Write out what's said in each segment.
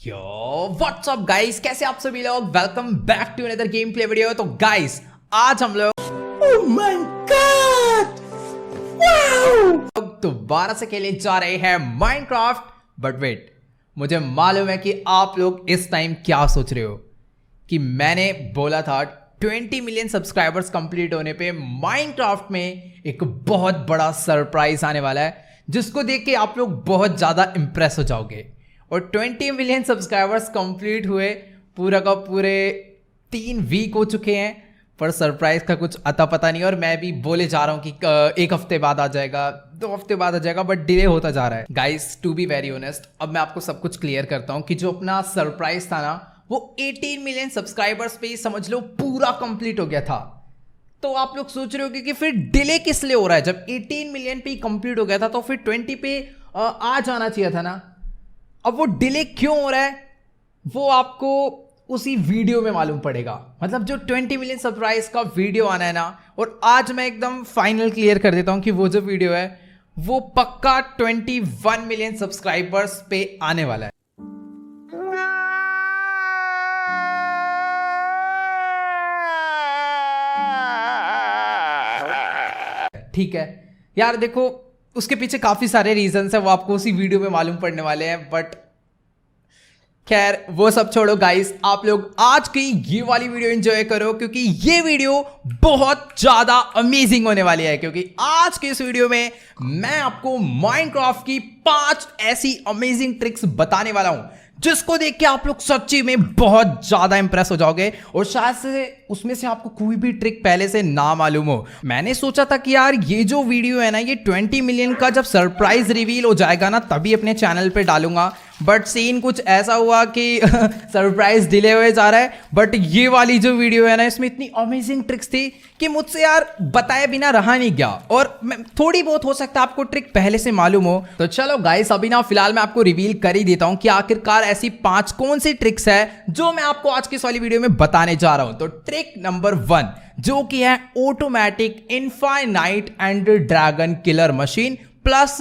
यो WhatsApp guys, कैसे आप सभी लोग। Welcome back to another game play video. तो गाइस आज हम लोग ओह माय गॉड वाओ दोबारा से खेलने जा रहे हैं माइनक्राफ्ट। बट वेट, मुझे मालूम है कि आप लोग इस टाइम क्या सोच रहे हो कि मैंने बोला था 20 मिलियन सब्सक्राइबर्स कंप्लीट होने पे माइनक्राफ्ट में एक बहुत बड़ा सरप्राइज आने वाला है, जिसको देख के आप लोग बहुत ज्यादा इंप्रेस हो जाओगे। और 20 मिलियन सब्सक्राइबर्स कंप्लीट हुए पूरा का पूरे 3 वीक हो चुके हैं, पर सरप्राइज का कुछ अता पता नहीं। और मैं भी बोले जा रहा हूँ कि 1 हफ्ते बाद आ जाएगा, 2 हफ्ते बाद आ जाएगा, बट डिले होता जा रहा है। Guys to be very honest, अब मैं आपको सब कुछ क्लियर करता हूँ कि जो अपना सरप्राइज था ना, वो 18 मिलियन सब्सक्राइबर्स पे ही समझ लो पूरा कंप्लीट हो गया था। तो आप लोग सोच रहे हो कि फिर डिले किस लिए हो रहा है। जब 18 मिलियन पे ही कंप्लीट हो गया था तो फिर 20 पे आ जाना चाहिए था ना। अब वो डिले क्यों हो रहा है वो आपको उसी वीडियो में मालूम पड़ेगा। मतलब जो 20 मिलियन सब्सक्राइबर्स का वीडियो आना है ना, और आज मैं एकदम फाइनल क्लियर कर देता हूं कि वो जो वीडियो है वो पक्का 21 मिलियन सब्सक्राइबर्स पे आने वाला है। ठीक है यार, देखो उसके पीछे काफी सारे रीजंस है, वो आपको उसी वीडियो में मालूम पड़ने वाले हैं। बट खैर वो सब छोड़ो गाइस, आप लोग आज की ये वाली वीडियो एंजॉय करो, क्योंकि ये वीडियो बहुत ज्यादा अमेजिंग होने वाली है। क्योंकि आज के इस वीडियो में मैं आपको माइनक्राफ्ट की 5 ऐसी अमेजिंग ट्रिक्स बताने वाला हूं, जिसको देख के आप लोग सच्ची में बहुत ज्यादा इंप्रेस हो जाओगे। और शायद से उसमें से आपको कोई भी ट्रिक पहले से ना मालूम हो। मैंने सोचा था कि यार ये जो वीडियो है ना, ये 20 मिलियन का जब सरप्राइज रिवील हो जाएगा ना, तभी अपने चैनल पे डालूंगा। बट सीन कुछ ऐसा हुआ कि सरप्राइज डिले हुए जा रहा है। बट ये वाली जो वीडियो है ना, इसमें इतनी अमेजिंग ट्रिक्स थी कि मुझसे यार बताए बिना रहा नहीं गया। और थोड़ी बहुत हो सकता है आपको ट्रिक पहले से मालूम हो। तो चलो गाइस, अभी ना फिलहाल मैं आपको रिवील कर ही देता हूं कि आखिरकार ऐसी 5 कौन सी ट्रिक्स है जो मैं आपको आज की इस वाली वीडियो में बताने जा रहा हूं। तो ट्रिक नंबर 1 जो कि है automatic infinite Ender dragon killer machine plus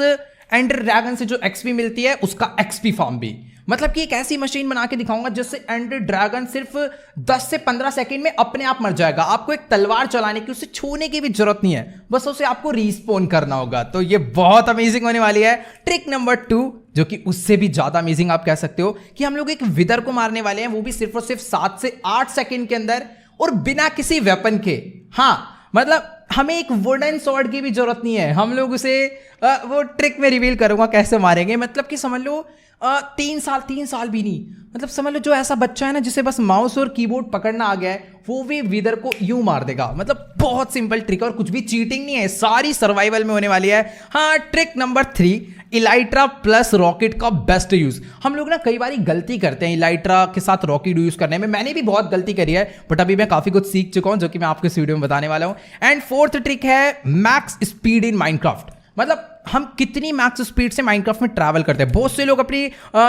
Ender dragon से जो एक्सपी मिलती है उसका एक्सपी फार्म भी। मतलब कि एक ऐसी मशीन बना के दिखाऊंगा जिससे एंडर ड्रैगन सिर्फ 10 से 15 सेकंड में अपने आप मर जाएगा। आपको एक तलवार चलाने की, उसे छूने की भी जरूरत नहीं है, बस उसे आपको रिस्पॉन करना होगा। तो ये बहुत अमेजिंग होने वाली है। ट्रिक नंबर 2 जो कि उससे भी ज्यादा अमेजिंग आप कह सकते हो, कि हम लोग एक विदर को मारने वाले हैं, वो भी सिर्फ और सिर्फ 7 से 8 सेकंड के अंदर, और बिना किसी वेपन के। हाँ मतलब हमें एक वुडन स्वॉर्ड की भी जरूरत नहीं है। हम लोग उसे वो ट्रिक में रिवील करूंगा कैसे मारेंगे। मतलब कि समझ लो 3 साल भी नहीं, मतलब समझ लो जो ऐसा बच्चा है ना जिसे बस माउस और कीबोर्ड पकड़ना आ गया है, वो भी विदर को यूं मार देगा। मतलब बहुत सिंपल ट्रिक और कुछ भी चीटिंग नहीं है, सारी सर्वाइवल में होने वाली है। हाँ, trick number 3 Elytra plus rocket का बेस्ट यूज। हम लोग ना कई बार गलती करते हैं इलाइट्रा के साथ रॉकेट यूज करने में। मैंने भी बहुत गलती करी है, बट अभी मैं काफी कुछ सीख चुका हूं, जो कि मैं आपको इस वीडियो में बताने वाला हूं। एंड 4th ट्रिक है मैक्स स्पीड इन माइनक्राफ्ट। मतलब हम कितनी मैक्स स्पीड से माइनक्राफ्ट में ट्रैवल करते हैं। बहुत से लोग अपनी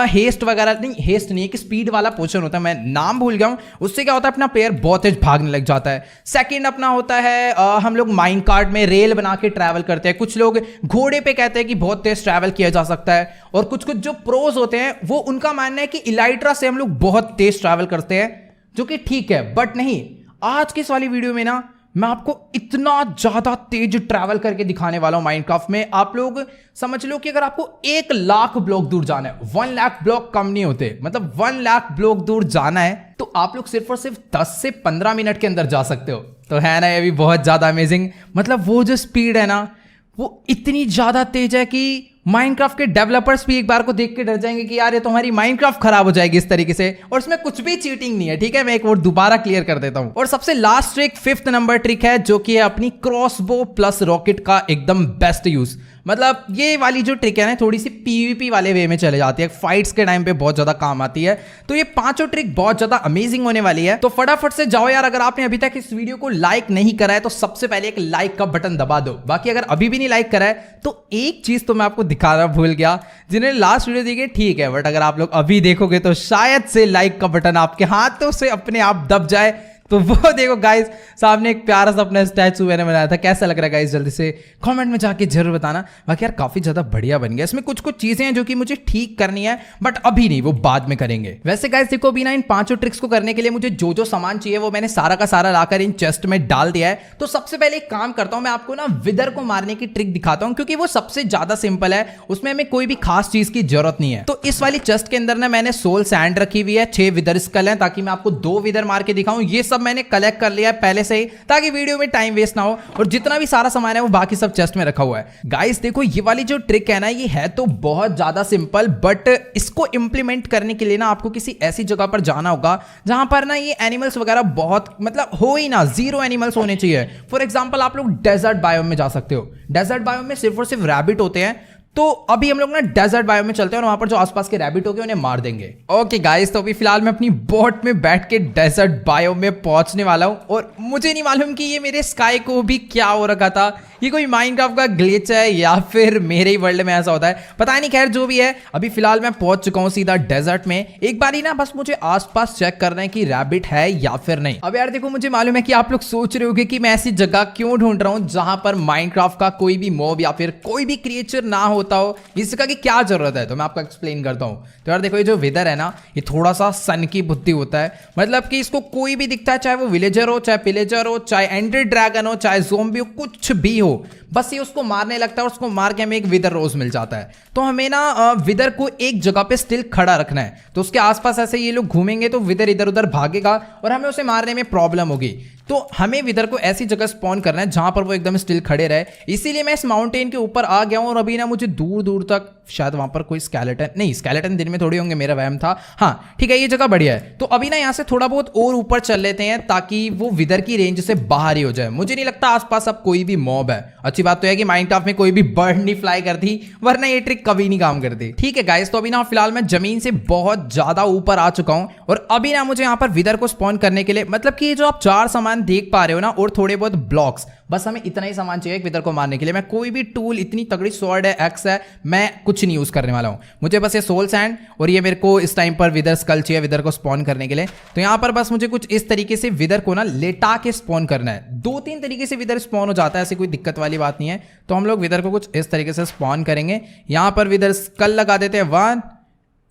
हेस्ट वगैरह, नहीं हेस्ट नहीं, एक स्पीड वाला पोर्शन होता है, मैं नाम भूल गया हूं। उससे क्या होता है, अपना प्लेयर बहुत तेज भागने लग जाता है। सेकंड अपना होता है हम लोग माइन कार्ट में रेल बना के ट्रैवल करते हैं। कुछ लोग घोड़े पे कहते हैं कि बहुत तेज ट्रैवल किया जा सकता है। और कुछ कुछ जो प्रोज होते हैं वो उनका मानना है कि इलाइट्रा से हम लोग बहुत तेज ट्रैवल करते हैं, जो कि ठीक है, बट नहीं। आज की इस वाली वीडियो में ना मैं आपको इतना ज्यादा तेज ट्रैवल करके दिखाने वाला हूं माइनक्राफ्ट में। आप लोग समझ लो कि अगर आपको 1 लाख ब्लॉक दूर जाना है, 1 लाख ब्लॉक कम नहीं होते, मतलब 1 लाख ब्लॉक दूर जाना है, तो आप लोग सिर्फ और सिर्फ 10 से 15 मिनट के अंदर जा सकते हो। तो है ना ये भी बहुत ज्यादा अमेजिंग। मतलब वो जो स्पीड है ना, वो इतनी ज्यादा तेज है कि माइनक्राफ्ट के डेवलपर्स भी एक बार को देख के डर जाएंगे कि यार ये तो हमारी माइनक्राफ्ट खराब हो जाएगी इस तरीके से। और इसमें कुछ भी चीटिंग नहीं है, ठीक है। मैं एक और दोबारा क्लियर कर देता हूं। और सबसे last trick 5th number trick है, जो कि है अपनी क्रॉसबो प्लस रॉकेट का एकदम बेस्ट यूज। मतलब ये वाली जो ट्रिक है ना, थोड़ी सी पीवीपी वाले वे में चले जाती है, फाइट्स के टाइम पे बहुत ज्यादा काम आती है। तो ये 5 ट्रिक बहुत ज्यादा अमेजिंग होने वाली है। तो फटाफट से जाओ यार, अगर आपने अभी तक इस वीडियो को लाइक नहीं करा है तो सबसे पहले एक लाइक का बटन दबा दो। बाकी अगर अभी भी नहीं लाइक करा है तो एक चीज तो मैं आपको दिखाना भूल गया, जिन्होंने लास्ट वीडियो देखी ठीक है, बट अगर आप लोग अभी देखोगे तो शायद से लाइक का बटन आपके हाथों से अपने आप दब जाए, तो वो देखो गाइस, सामने एक प्यारा सा अपना स्टैचू मैंने बनाया था। कैसा लग रहा है गाइस, जल्दी से कमेंट में जाके जरूर बताना। बाकी यार काफी ज्यादा बढ़िया बन गया। इसमें कुछ कुछ चीजें हैं जो कि मुझे ठीक करनी है, बट अभी नहीं, वो बाद में करेंगे। वैसे गाइस देखो, अभी ना इन 5 ट्रिक्स को करने के लिए मुझे जो जो सामान चाहिए वो मैंने सारा का सारा लाकर इन चेस्ट में डाल दिया है। तो सबसे पहले एक काम करता हूं, मैं आपको ना विदर को मारने की ट्रिक दिखाता हूं, क्योंकि वो सबसे ज्यादा सिंपल है, उसमें हमें कोई भी खास चीज की जरूरत नहीं है। तो इस वाली चेस्ट के अंदर ना मैंने सोल सैंड रखी हुई है, 6 विदर स्कल है, ताकि मैं आपको 2 विदर मार के दिखाऊं। ये सब मैंने कलेक्ट कर लिया है पहले से ही, ताकि वीडियो में टाइम वेस्ट ना हो। और जितना भी सारा सामान है वो बाकी सब चेस्ट में रखा हुआ है। गाइस देखो, ये वाली जो ट्रिक है ना, ये है तो बहुत ज्यादा सिंपल, बट इसको इंप्लीमेंट करने के लिए ना आपको किसी ऐसी जगह पर जाना होगा जहां पर ना ये एनिमल्स वगैरह बहुत मतलब हो ही ना, 0 एनिमल्स होने चाहिए। फॉर एग्जांपल आप लोग डेजर्ट बायोम में जा सकते हो। डेजर्ट बायोम में सिर्फ और सिर्फ रैबिट होते हैं। तो अभी हम लोग ना डेजर्ट बायो में चलते हैं और वहां पर जो आसपास के रैबिट हो गए उन्हें मार देंगे। ओके गाइस, तो अभी फिलहाल मैं अपनी बोट में बैठ के डेजर्ट बायो में पहुंचने वाला हूं। और मुझे नहीं मालूम कि ये मेरे स्काई को भी क्या हो रखा था, ये कोई माइनक्राफ्ट का ग्लिच है या फिर मेरे ही वर्ल्ड में ऐसा होता है, पता नहीं। खैर जो भी है, अभी फिलहाल मैं पहुंच चुका हूं सीधा डेजर्ट में। एक बार ही ना बस मुझे आसपास चेक करना है कि रैबिट है या फिर नहीं। अब यार देखो, मुझे मालूम है कि आप लोग सोच रहे होंगे कि मैं ऐसी जगह क्यों ढूंढ रहा हूं जहां पर माइनक्राफ्ट का कोई भी मॉब या फिर कोई भी क्रिएचर ना होता हो। इसका की क्या जरूरत है, तो मैं आपको एक्सप्लेन करता हूं। तो यार देखो, ये जो विदर है ना, ये थोड़ा सा सन की बुद्धि होता है। मतलब कि इसको कोई भी दिखता है, चाहे वो विलेजर हो, चाहे पिलेजर हो, चाहे एंडर ड्रैगन हो, चाहे ज़ोंबी हो, कुछ भी हो, बस ये उसको मारने लगता है और उसको मार के हमें एक विदर रोज मिल जाता है। तो हमें ना विदर को एक जगह पे स्टिल खड़ा रखना है। तो उसके आसपास ऐसे ये लोग घूमेंगे तो विदर इधर उधर भागेगा और हमें उसे मारने में प्रॉब्लम होगी। तो हमें विदर को ऐसी जगह स्पॉन करना है जहां पर वो एकदम स्टिल खड़े रहे। इसीलिए मैं इस माउंटेन के ऊपर आ गया हूं और अभी ना मुझे दूर दूर तक शायद वहां पर कोई स्केलेटन नहीं, स्केलेटन दिन में थोड़ी होंगे, मेरा वहम था। हाँ ठीक है, ये जगह बढ़िया है। तो अभी ना यहाँ से थोड़ा बहुत और ऊपर चल लेते हैं ताकि वो विदर की रेंज से बाहर ही हो जाए। मुझे नहीं लगता आसपास अब कोई भी मॉब है। अच्छी बात तो है कि माइनक्राफ्ट में कोई भी बर्ड नहीं फ्लाई करती, वरना ये ट्रिक कभी नहीं काम करती। ठीक है गाइस, तो अभी ना फिलहाल मैं जमीन से बहुत ज्यादा ऊपर आ चुका हूं और अभी ना मुझे यहाँ पर विदर को स्पॉन करने के लिए, मतलब कि जो आप 4 सामान देख पा रहे हो ना और थोड़े बहुत ब्लॉक्स, बस हमें इतना ही सामान चाहिए विदर को मारने के लिए। मैं कोई भी टूल, इतनी तगड़ी स्वॉर्ड है, एक्स है, मैं कुछ नहीं यूज करने वाला हूं। मुझे बस ये सोल सैंड और ये मेरे को इस टाइम पर विदर स्कल चाहिए विदर को स्पॉन करने के लिए। तो यहां पर बस मुझे कुछ इस तरीके से विदर को ना लेटा के स्पॉन करना है। 2-3 तरीके से विदर स्पॉन हो जाता है, ऐसी कोई दिक्कत वाली बात नहीं है। तो हम लोग विदर को कुछ इस तरीके से स्पॉन करेंगे। यहां पर विदर स्कल लगा देते हैं 1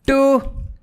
2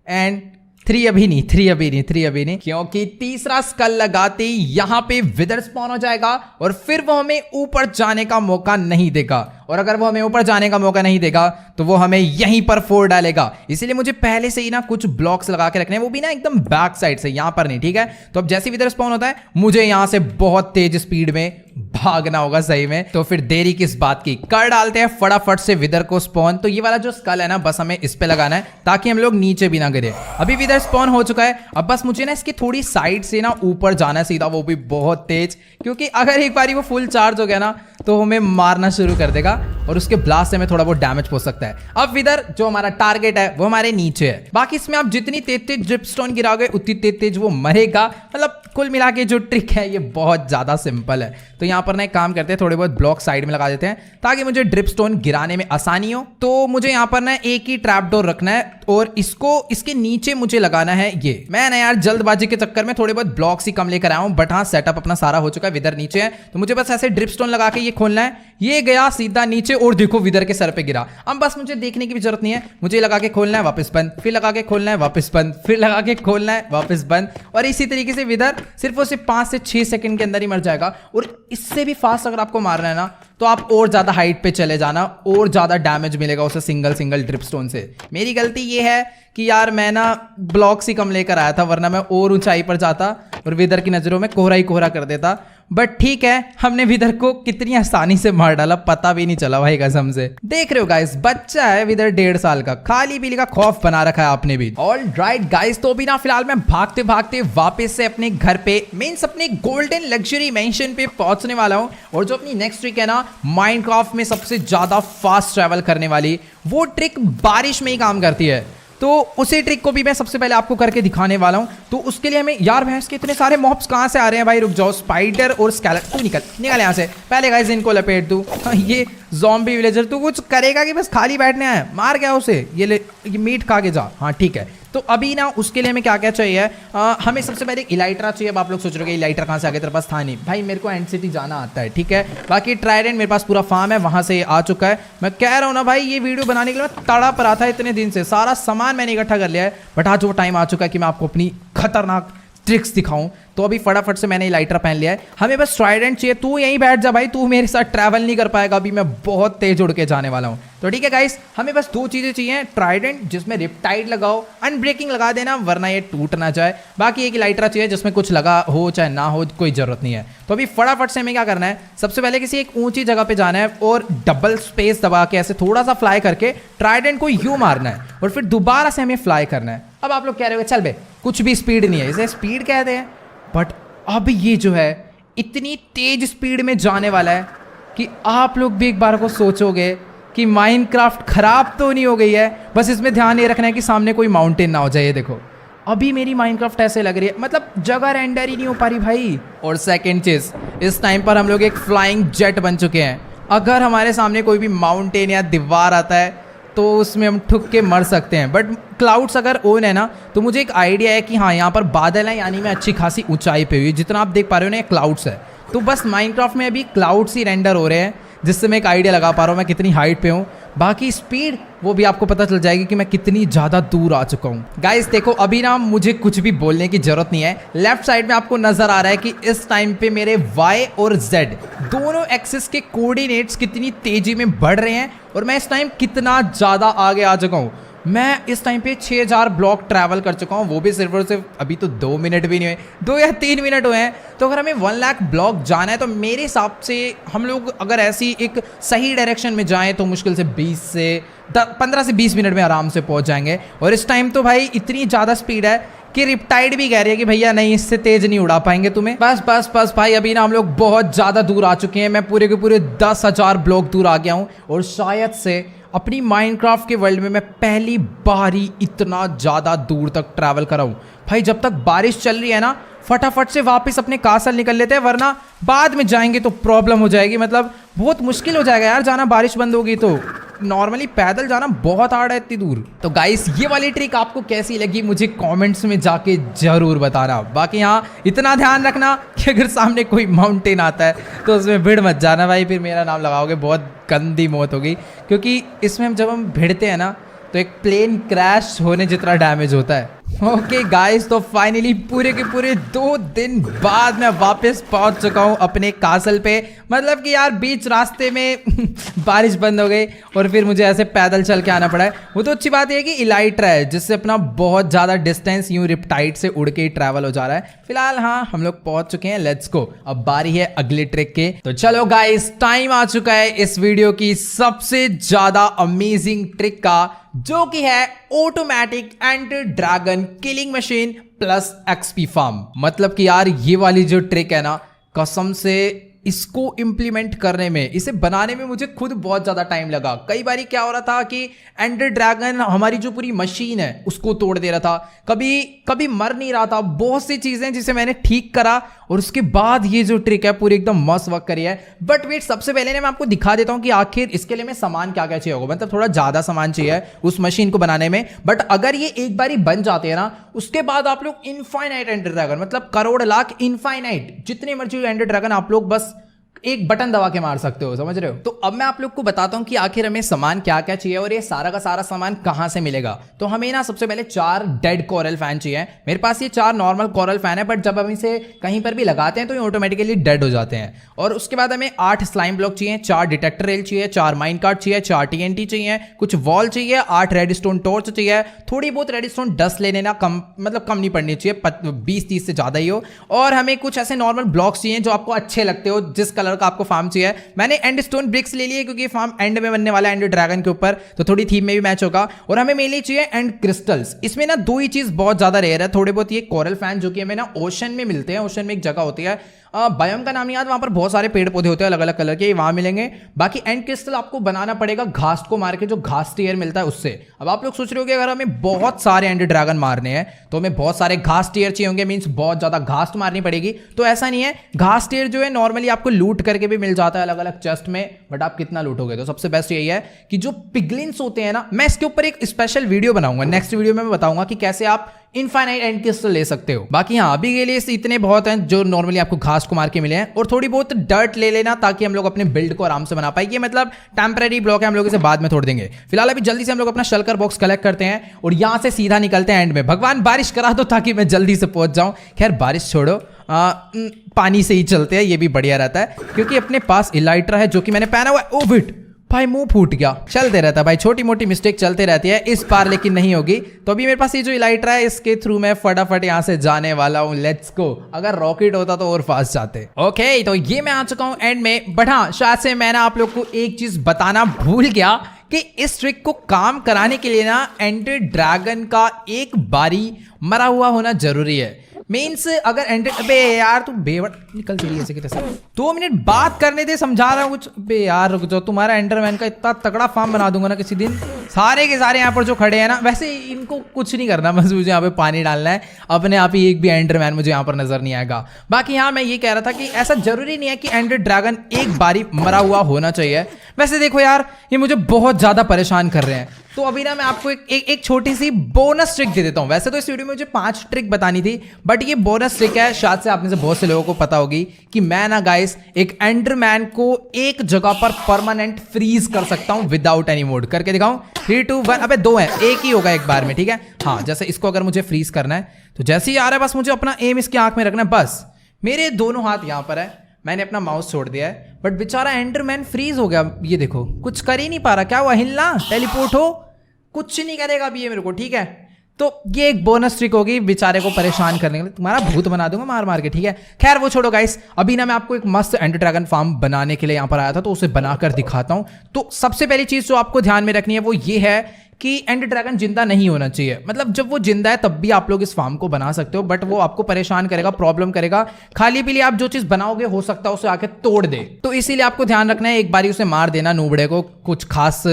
एंड 3 अभी नहीं, क्योंकि तीसरा स्कल लगाते ही यहां पे विदर स्पॉन हो जाएगा और फिर वो हमें ऊपर जाने का मौका नहीं देगा। और अगर वो हमें ऊपर जाने का मौका नहीं देगा तो वो हमें यहीं पर फोड़ डालेगा। इसीलिए मुझे पहले से ही ना कुछ ब्लॉक्स लगा के रखने हैं, वो भी ना एकदम बैक साइड से, यहां पर नहीं। ठीक है, तो अब जैसे विदर स्पॉन होता है मुझे यहां से बहुत तेज स्पीड में भागना होगा सही में। तो फिर देरी किस बात की, कर डालते हैं फटाफट से विदर को स्पॉन। तो ये वाला जो स्कल है ना, बस हमें इस पे लगाना है ताकि हम लोग नीचे भी ना गिरे। अभी विदर स्पॉन हो चुका है, अब बस मुझे ना इसकी थोड़ी साइड से ना ऊपर जाना है सीधा, वो भी बहुत तेज, क्योंकि अगर एक बार वो फुल चार्ज हो गया ना तो हमें मारना शुरू कर देगा और उसके ब्लास्ट से हमें थोड़ा बहुत डैमेज पहुंच सकता है। अब विदर जो हमारा टारगेट है वो हमारे नीचे है। बाकी इसमें आप जितनी तेज ड्रिप स्टोन गिराओगे उतनी तेज वो मरेगा। मतलब कुल मिला के जो ट्रिक है ये बहुत ज्यादा सिंपल है। तो यहां पर ना एक काम करते हैं, थोड़े बहुत ब्लॉक साइड में लगा देते हैं ताकि मुझे ड्रिप स्टोन गिराने में आसानी हो। तो मुझे यहां पर ना एक ही ट्रैप डोर रखना है और इसको इसके नीचे मुझे लगाना है ये। मैं ना यार जल्दबाजी के चक्कर में थोड़े बहुत ब्लॉक्स ही कम लेकर आया हूं, बट हाँ सेटअप अपना सारा हो चुका है। विदर नीचे है तो मुझे बस ऐसे ड्रिप स्टोन लगा के ये खोलना है। ये गया सीधा नीचे और देखो विदर के सर पे गिरा। अब बस मुझे देखने की भी जरूरत नहीं है, मुझे लगा के खोलना है वापस बंद, फिर लगा के खोलना है वापस बंद, फिर लगा के खोलना है वापस बंद। और इसी तरीके से विदर सिर्फ और सिर्फ 5 से 6 सेकंड के अंदर ही मर जाएगा। और इससे भी फास्ट अगर आपको मारना है ना तो आप और ज्यादा हाइट पे चले जाना, और ज्यादा डैमेज मिलेगा उसे सिंगल ड्रिप स्टोन से। मेरी गलती ये है कि यार मैं ना ब्लॉक्स ही कम लेकर आया था, वरना मैं और ऊंचाई पर जाता और विदर की नजरों में कोहरा ही कोहरा कर देता। बट ठीक है, हमने विदर को कितनी आसानी से मार डाला, पता भी नहीं चला भाई कसम से। देख रहे हो गाइस, बच्चा है विदर 1.5 साल का, खाली पीली का खौफ बना रखा है आपने भी। ऑल राइट गाइस, तो भी ना फिलहाल मैं भागते भागते वापस से अपने घर पे, मींस अपने गोल्डन लग्जरी मेंशन पे पहुंचने वाला हूं। और जो अपनी नेक्स्ट ट्रिक है ना माइनक्राफ्ट में सबसे ज्यादा फास्ट ट्रैवल करने वाली, वो ट्रिक बारिश में ही काम करती है। तो उसी ट्रिक को भी मैं सबसे पहले आपको करके दिखाने वाला हूं। तो उसके लिए हमें, यार भैंस के इतने सारे मॉब्स कहां से आ रहे हैं भाई, रुक जाओ। स्पाइडर और स्केलेटन, तू निकल यहां से पहले गाइस, इनको लपेट दूं। ये ज़ॉम्बी विलेजर, तू कुछ करेगा कि बस खाली बैठने आया? मार गया उसे, ये मीट खा के जा। हाँ ठीक है, तो अभी ना उसके लिए हमें क्या क्या चाहिए, हमें सबसे पहले इलाइट्रा चाहिए। अब आप लोग सोच रहे हो इलाइट्रा कहाँ से आ गया, तेरे पास था नहीं भाई, मेरे को एंड सिटी जाना आता है, ठीक है। बाकी ट्राइडेंट मेरे पास पूरा फार्म है, वहाँ से आ चुका है। मैं कह रहा हूँ ना भाई, ये वीडियो बनाने के लिए मैं तड़प रहा था इतने दिन से, सारा सामान मैंने इकट्ठा कर लिया है, बट आज वो टाइम आ चुका है कि मैं आपको अपनी खतरनाक ट्रिक्स दिखाऊं। तो अभी फटाफट से मैंने लाइटर पहन लिया है, हमें बस ट्राइडेंट चाहिए। तू यहीं बैठ जा भाई, तू मेरे साथ ट्रैवल नहीं कर पाएगा, अभी मैं बहुत तेज उड़ के जाने वाला हूं। तो ठीक है गाइस, हमें बस 2 चीजें चाहिए, ट्राइडेंट जिसमें रिपटाइड लगाओ, अनब्रेकिंग लगा देना वरना ये टूट ना जाए। बाकी एक लाइटर चाहिए जिसमें कुछ लगा हो चाहे ना हो, कोई जरूरत नहीं है। तो अभी फटाफट से हमें क्या करना है, सबसे पहले किसी एक ऊंची जगह पे जाना है और डबल स्पेस दबा के ऐसे थोड़ा सा फ्लाई करके ट्राइडेंट को यूं मारना है और फिर दोबारा से हमें फ्लाई करना है। अब आप लोग कह रहे हो चल बे कुछ भी स्पीड नहीं है, इसे स्पीड कहते हैं, बट अब ये जो है इतनी तेज स्पीड में जाने वाला है कि आप लोग भी एक बार को सोचोगे कि माइनक्राफ्ट खराब तो नहीं हो गई है। बस इसमें ध्यान ये रखना है कि सामने कोई माउंटेन ना हो जाए। ये देखो अभी मेरी माइनक्राफ्ट ऐसे लग रही है, मतलब जगह रेंडर ही नहीं हो पा रही भाई। और सेकंड चीज, इस टाइम पर हम लोग एक फ्लाइंग जेट बन चुके हैं। अगर हमारे सामने कोई भी माउंटेन या दीवार आता है तो उसमें हम ठुक के मर सकते हैं, बट क्लाउड्स अगर ऑन है ना तो मुझे एक आइडिया है कि हाँ यहाँ पर बादल है, यानी मैं अच्छी खासी ऊंचाई पे हुई, जितना आप देख पा रहे हो ना ये क्लाउड्स है। तो बस माइनक्राफ्ट में अभी क्लाउड्स ही रेंडर हो रहे हैं, जिससे मैं एक आइडिया लगा पा रहा हूँ मैं कितनी हाइट पे हूँ। बाकी स्पीड वो भी आपको पता चल जाएगी कि मैं कितनी ज़्यादा दूर आ चुका हूँ। गाइस देखो अभी ना मुझे कुछ भी बोलने की जरूरत नहीं है, लेफ्ट साइड में आपको नजर आ रहा है कि इस टाइम पे मेरे Y और Z दोनों एक्सिस के कोऑर्डिनेट्स कितनी तेजी में बढ़ रहे हैं और मैं इस टाइम कितना ज़्यादा आगे आ चुका हूँ। मैं इस टाइम पे 6000 ब्लॉक ट्रैवल कर चुका हूँ, वो भी सिर्फ और सिर्फ अभी तो 2 मिनट भी नहीं हुए, 2 या 3 मिनट हुए हैं। तो अगर हमें 1 लाख ब्लॉक जाना है तो मेरे हिसाब से हम लोग अगर ऐसी एक सही डायरेक्शन में जाएं तो मुश्किल से 15 से 20 मिनट में आराम से पहुंच जाएंगे। और इस टाइम तो भाई इतनी ज़्यादा स्पीड है कि रिपटाइड भी कह रही है कि भैया नहीं, इससे तेज नहीं उड़ा पाएंगे तुम्हें। बस बस बस भाई, अभी ना हम लोग बहुत ज़्यादा दूर आ चुके हैं, मैं पूरे के पूरे 10,000 ब्लॉक दूर आ गया हूँ और शायद से अपनी माइनक्राफ्ट के वर्ल्ड में मैं पहली बार ही इतना ज़्यादा दूर तक ट्रैवल कर रहा हूँ। भाई जब तक बारिश चल रही है ना फटाफट से वापस अपने कासल निकल लेते हैं, वरना बाद में जाएंगे तो प्रॉब्लम हो जाएगी, मतलब बहुत मुश्किल हो जाएगा यार जाना, बारिश बंद होगी तो। नॉर्मली पैदल जाना बहुत हार्ड है इतनी दूर। तो गाइस ये वाली ट्रिक आपको कैसी लगी मुझे कमेंट्स में जाके जरूर बताना। बाकी हाँ इतना ध्यान रखना कि अगर सामने कोई माउंटेन आता है तो उसमें भिड़ मत जाना भाई, फिर मेरा नाम लगाओगे, बहुत गंदी मौत होगी। क्योंकि इसमें जब हम भिड़ते हैं ना तो एक प्लेन क्रैश होने जितना डैमेज होता है। ओके गाइस, तो फाइनली पूरे के पूरे 2 दिन बाद मैं वापस पहुंच चुका हूं अपने कासल पे। मतलब कि यार बीच रास्ते में बारिश बंद हो गई और फिर मुझे ऐसे पैदल चल के आना पड़ा है। वो तो अच्छी बात है कि इलाइट्रा है जिससे अपना बहुत ज़्यादा डिस्टेंस यूं रिपटाइड से उड़ के ही ट्रैवल हो जा रहा है। फिलहाल हाँ हम लोग पहुंच चुके हैं, लेट्स गो। अब बारी है अगले ट्रिक के। तो चलो गाइस, टाइम आ चुका है इस वीडियो की सबसे ज़्यादा अमेजिंग ट्रिक का, जो कि है automatic anti dragon killing machine plus XP farm. मतलब कि यार ये वाली जो ट्रिक है ना, कसम से इसको इम्प्लीमेंट करने में, इसे बनाने में मुझे खुद बहुत ज़्यादा टाइम लगा। कई बारी क्या हो रहा था कि एंडर ड्रैगन हमारी जो पूरी मशीन है उसको तोड़ दे रहा था, कभी कभी मर नहीं रहा था। बहुत सी चीज़ें जिसे मैंने ठीक करा और उसके बाद ये जो ट्रिक है पूरी एकदम मस्त वर्क करी है। बट वेट, सबसे पहले ना मैं आपको दिखा देता हूँ कि आखिर इसके लिए मैं सामान क्या क्या चाहिए होगा। मतलब थोड़ा ज़्यादा सामान चाहिए उस मशीन को बनाने में, बट अगर ये एक बारी बन जाते हैं ना उसके बाद आप लोग इनफाइनाइट एंडर ड्रैगन, मतलब करोड़ लाख इनफाइनाइट जितने मर्जी एंडर ड्रैगन आप लोग बस एक बटन दबा के मार सकते हो, समझ रहे हो। तो अब मैं आप लोग को बताता हूं कि आखिर हमें सामान क्या क्या चाहिए और ये सारा का सारा सामान कहां से मिलेगा। तो हमें ना सबसे पहले 4 डेड कोरल फैन चाहिए। मेरे पास ये 4 नॉर्मल कोरल फैन है, बट जब हम इसे कहीं पर भी लगाते हैं तो ये ऑटोमेटिकली डेड हो जाते हैं। और उसके बाद हमें 8 स्लाइम ब्लॉक चाहिए, 4 डिटेक्टर रेल चाहिए, 4 माइन कार्ड चाहिए, 4 TNT चाहिए, कुछ वॉल चाहिए, 8 रेडस्टोन टॉर्च चाहिए, थोड़ी बहुत रेडस्टोन डस्ट ले लेना, कम मतलब कम नहीं पड़नी चाहिए, 20-30 से ज़्यादा ही हो। और हमें कुछ ऐसे नॉर्मल ब्लॉक्स चाहिए जो आपको अच्छे लगते हो, जिस कलर का आपको फार्म चाहिए। मैंने एंड स्टोन ब्रिक्स ले लिए क्योंकि फार्म एंड में बनने वाला है, एंड ड्रैगन के ऊपर, तो थोड़ी थीम में भी मैच होगा। और हमें मेनली चाहिए एंड क्रिस्टल्स। इसमें ना 2 ही चीज बहुत ज्यादा रेयर है, थोड़े बहुत ये कोरल फैन जो कि हमें ना ओशन में मिलते हैं, ओशन में एक जगह होती है बायोम का नाम नहीं याद, वहां पर बहुत सारे पेड़ पौधे होते हैं अलग अलग कलर के, वहां मिलेंगे। बाकी एंड क्रिस्टल आपको बनाना पड़ेगा घास को मार के, जो घास टीयर मिलता है उससे। अब आप लोग सोच रहे हो कि अगर हमें बहुत सारे एंड ड्रैगन मारने हैं तो हमें बहुत सारे घास टीयर चाहिए होंगे, मींस बहुत ज्यादा घास मारनी पड़ेगी। तो ऐसा नहीं है, घास टीयर जो है नॉर्मली आपको लूट करके भी मिल जाता है अलग अलग चेस्ट में, बट आप कितना लूटोगे। तो सबसे बेस्ट यही है कि जो पिगलिन्स होते हैं ना, मैं इसके ऊपर एक स्पेशल वीडियो बनाऊंगा, नेक्स्ट वीडियो में मैं बताऊंगा कि कैसे आप इनफाइनाइट एंड क्रिस्टल ले सकते हो। बाकी हाँ, अभी के लिए इतने बहुत हैं जो नॉर्मली आपको घास को मार के मिले हैं, और थोड़ी बहुत डर्ट ले लेना ताकि हम लोग अपने बिल्ड को आराम से बना पाए। ये मतलब टेम्परेरी ब्लॉक है, हम लोग इसे बाद में तोड़ देंगे। फिलहाल अभी जल्दी से हम लोग अपना शल्कर बॉक्स कलेक्ट करते हैं और यहां से सीधा निकलते हैं एंड में। भगवान बारिश करा दो ताकि मैं जल्दी से पहुंच जाऊं। खैर बारिश छोड़ो, पानी से ही चलते हैं, ये भी बढ़िया रहता है क्योंकि अपने पास इलाइट्रा है जो कि मैंने पहना हुआ है। ओ विट भाई, मुंह फूट गया। चलते रहता है भाई, छोटी मोटी मिस्टेक चलते रहती है, इस बार लेकिन नहीं होगी। तो अभी मेरे पास ये जो इलाइट्रा है, इसके थ्रू मैं फटाफट यहां से जाने वाला हूं। Let's go. अगर रॉकेट होता तो और फास्ट जाते। ओके, तो ये मैं आ चुका हूं एंड में, बट हाँ, शायद से मैंने आप लोग को एक चीज बताना भूल गया कि इस ट्रिक को काम कराने के लिए ना एंडर ड्रैगन का एक बारी मरा हुआ होना जरूरी है। मीन्स अगर एंडर, अबे यार तू बेवट निकल चली ऐसे कि तैसे। 2 मिनट बात करने दे, समझा रहा हूँ कुछ। बे यार रुक जाओ, तुम्हारा एंडरमैन का इतना तगड़ा फार्म बना दूंगा ना किसी दिन। सारे के सारे यहाँ पर जो खड़े हैं ना, वैसे इनको कुछ नहीं करना, बस मुझे यहाँ पे पानी डालना है, अपने आप ही एक भी एंडरमैन मुझे यहाँ पर नजर नहीं आएगा। बाकी हाँ, मैं ये कह रहा था कि ऐसा जरूरी नहीं है कि एंडर ड्रैगन एक बारी मरा हुआ होना चाहिए। वैसे देखो यार, ये मुझे बहुत ज्यादा परेशान कर रहे हैं, तो अभी ना मैं आपको एक छोटी सी बोनस ट्रिक दे देता हूं। वैसे तो इस वीडियो में मुझे 5 ट्रिक बतानी थी, बट ये बोनस ट्रिक है। शायद से आप में से बहुत से लोगों को पता होगी कि मैं ना गाइस एक एंडरमैन को एक जगह पर परमानेंट फ्रीज कर सकता हूं विदाउट एनी मोड। करके दिखाऊं? 3 2 1। अबे 2 है, एक ही होगा एक बार में, ठीक है। हाँ, जैसे इसको अगर मुझे फ्रीज करना है तो जैसे ही आ रहा है, बस मुझे अपना एम इसकी आंख में रखना है। बस मेरे दोनों हाथ यहां पर है, मैंने अपना माउस छोड़ दिया है, बट बेचारा एंडरमैन फ्रीज हो गया। ये देखो, कुछ कर ही नहीं पा रहा। क्या हुआ? हिलना, टेलीपोर्ट हो, कुछ नहीं करेगा अभी ये मेरे को, ठीक है। तो ये एक बोनस ट्रिक होगी बेचारे को परेशान करने के लिए। तुम्हारा भूत बना दूंगा मार मार के, ठीक है। खैर वो छोड़ो गाइस, अभी ना मैं आपको एक मस्त एंडर ड्रैगन फार्म बनाने के लिए यहां पर आया था, तो उसे बनाकर दिखाता हूं। तो सबसे पहली चीज जो आपको ध्यान में रखनी है वो ये है कि एंडर ड्रैगन जिंदा नहीं होना चाहिए। मतलब जब वो जिंदा है तब भी आप लोग इस फार्म को बना सकते हो, बट वो आपको परेशान करेगा, प्रॉब्लम करेगा। खाली पीली आप जो चीज बनाओगे हो सकता है उसे आके तोड़ दे। तो इसीलिए आपको ध्यान रखना है, एक बारी उसे मार देना नूबड़े को, कुछ खास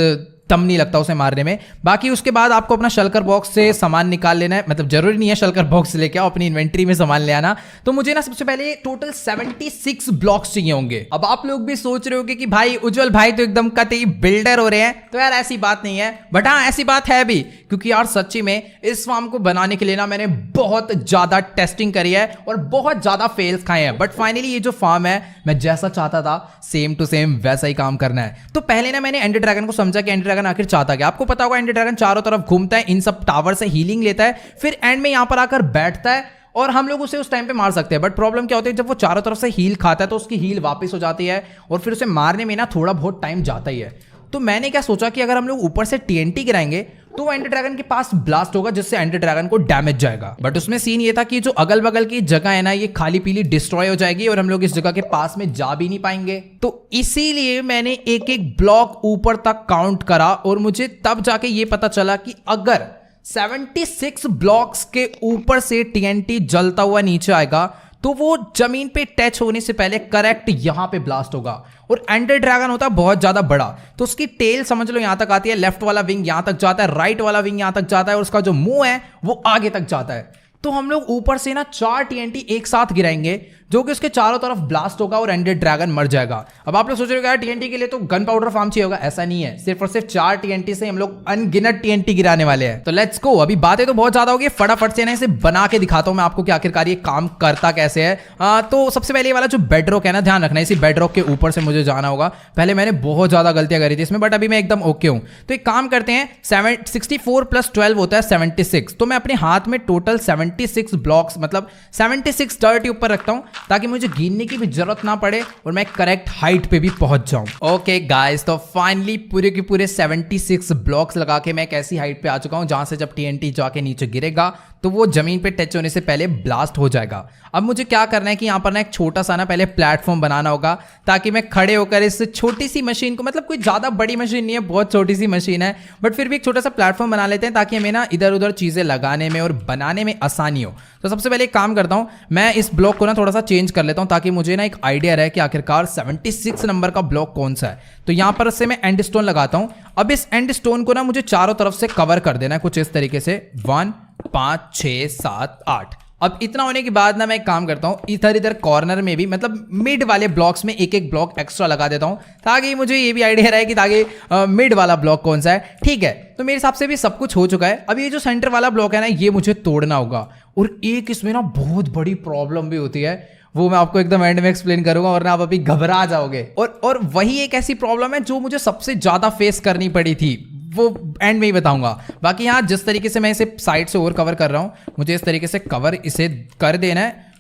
दम नहीं लगता उसे मारने में। बाकी उसके बाद आपको अपना शल्कर बॉक्स से सामान निकाल लेना है। मतलब जरूरी नहीं है शल्कर बॉक्स लेके आओ, अपनी इन्वेंट्री में सामान ले आना। तो मुझे ना सबसे पहले टोटल 76 ब्लॉक्स चाहिए होंगे। अब आप लोग भी सोच रहे होगे कि भाई उज्जवल भाई तो एकदम कतई बिल्डर हो रहे हैं, तो यार ऐसी बात नहीं है। बट हाँ, ऐसी बात है भी, क्योंकि यार सच्ची में इस फार्म को बनाने के लिए ना मैंने बहुत ज्यादा टेस्टिंग करी है और बहुत ज्यादा फेल्स खाए हैं। बट फाइनली ये जो फार्म है, मैं जैसा चाहता था सेम टू सेम वैसा ही काम करना है। तो पहले ना मैंने एंडर ड्रैगन को समझा कि एंडर ड्रैगन आखिर चाहता क्या। आपको पता होगा एंडर ड्रैगन चारों तरफ घूमता है, इन सब टावर से हीलिंग लेता है, फिर एंड में यहां पर आकर बैठता है और हम लोग उसे उस टाइम पे मार सकते हैं। बट प्रॉब्लम क्या होती है, जब वो चारों तरफ से हील खाता है तो उसकी हील वापस हो जाती है और फिर उसे मारने में ना थोड़ा बहुत टाइम जाता ही है। तो मैंने क्या सोचा कि अगर हम लोग ऊपर से TNT गिराएंगे तो एंडर ड्रैगन के पास ब्लास्ट होगा, जिससे एंडर ड्रैगन को डैमेज जाएगा। बट उसमें सीन ये था कि जो अगल बगल की जगह है ना, ये खाली पीली डिस्ट्रॉय हो जाएगी और हम लोग इस जगह के पास में जा भी नहीं पाएंगे। तो इसीलिए मैंने एक एक ब्लॉक ऊपर तक काउंट करा और मुझे तब जाके ये पता चला कि अगर 76 ब्लॉक्स के ऊपर से TNT जलता हुआ नीचे आएगा तो वो जमीन पे टच होने से पहले करेक्ट यहां पे ब्लास्ट होगा। और एंडर ड्रैगन होता है बहुत ज्यादा बड़ा, तो उसकी टेल समझ लो यहां तक आती है, लेफ्ट वाला विंग यहां तक जाता है, राइट वाला विंग यहां तक जाता है और उसका जो मुंह है वो आगे तक जाता है। तो हम लोग ऊपर से ना 4 TNT एक साथ गिराएंगे जो कि उसके चारों तरफ ब्लास्ट होगा और एंडर ड्रैगन मर जाएगा। अब आप लोग सोच रहे हो यार TNT के लिए तो गन पाउडर फार्म चाहिए होगा, ऐसा नहीं है। सिर्फ और सिर्फ 4 TNT से हम लोग अनगिनत TNT गिराने वाले हैं। तो लेट्स गो। अभी बातें तो बहुत ज्यादा होगी, फटाफट से ना इसे बना के दिखाता हूं मैं आपको कि आखिरकार ये काम करता कैसे है। तो सबसे पहले वाला जो बेडरॉक है ना, ध्यान रखना इसी बेडरॉक के ऊपर से मुझे जाना होगा। पहले मैंने बहुत ज्यादा गलतियां करी थी इसमें, बट अभी मैं एकदम ओके हूं। तो एक काम करते हैं, 64 + 12 होता है 76। तो मैं अपने हाथ में टोटल 76 ब्लॉक्स मतलब 76 डर्ट ऊपर रखता हूं ताकि मुझे गिनने की भी जरूरत ना पड़े और मैं करेक्ट हाइट पे भी पहुंच जाऊं। ओके गाइस, तो फाइनली पूरे के पूरे 76 ब्लॉक्स लगा के मैं एक ऐसी हाइट पे आ चुका हूं जहां से जब TNT जाके नीचे गिरेगा तो वो जमीन पे टच होने से पहले ब्लास्ट हो जाएगा। अब मुझे क्या करना है कि यहाँ पर ना एक छोटा सा ना पहले प्लेटफॉर्म बनाना होगा, ताकि मैं खड़े होकर इस छोटी सी मशीन को, मतलब कोई ज़्यादा बड़ी मशीन नहीं है, बहुत छोटी सी मशीन है, बट फिर भी एक छोटा सा प्लेटफॉर्म बना लेते हैं ताकि हमें ना इधर उधर चीज़ें लगाने में और बनाने में आसानी हो। तो सबसे पहले एक काम करता हूँ, मैं इस ब्लॉक को ना थोड़ा सा चेंज कर लेता हूँ ताकि मुझे ना एक आइडिया रहे कि आखिरकार 76 नंबर का ब्लॉक कौन सा है। तो यहाँ पर से मैं एंड स्टोन लगाता हूँ। अब इस एंड स्टोन को ना मुझे चारों तरफ से कवर कर देना है कुछ इस तरीके से, 1 5 6 7 8। अब इतना होने के बाद ना मैं एक काम करता हूँ, इधर इधर कॉर्नर में भी, मतलब मिड वाले ब्लॉक्स में एक एक ब्लॉक एक्स्ट्रा लगा देता हूँ ताकि मुझे ये भी आइडिया रहे कि ताकि मिड वाला ब्लॉक कौन सा है। ठीक है, तो मेरे हिसाब से भी सब कुछ हो चुका है। अब ये जो सेंटर वाला ब्लॉक है ना, ये मुझे तोड़ना होगा। और एक इसमें ना बहुत बड़ी प्रॉब्लम भी होती है, वो मैं आपको एकदम एंड में एक्सप्लेन करूंगा, वरना आप अभी घबरा जाओगे। और वही एक ऐसी प्रॉब्लम है जो मुझे सबसे ज्यादा फेस करनी पड़ी थी, वो एंड में ही बताऊंगा। बाकी यहाँ जिस तरीके से मैं इसे साइड से और कवर कर रहा हूँ, मुझे इस तरीके से कवर इसे कर देना है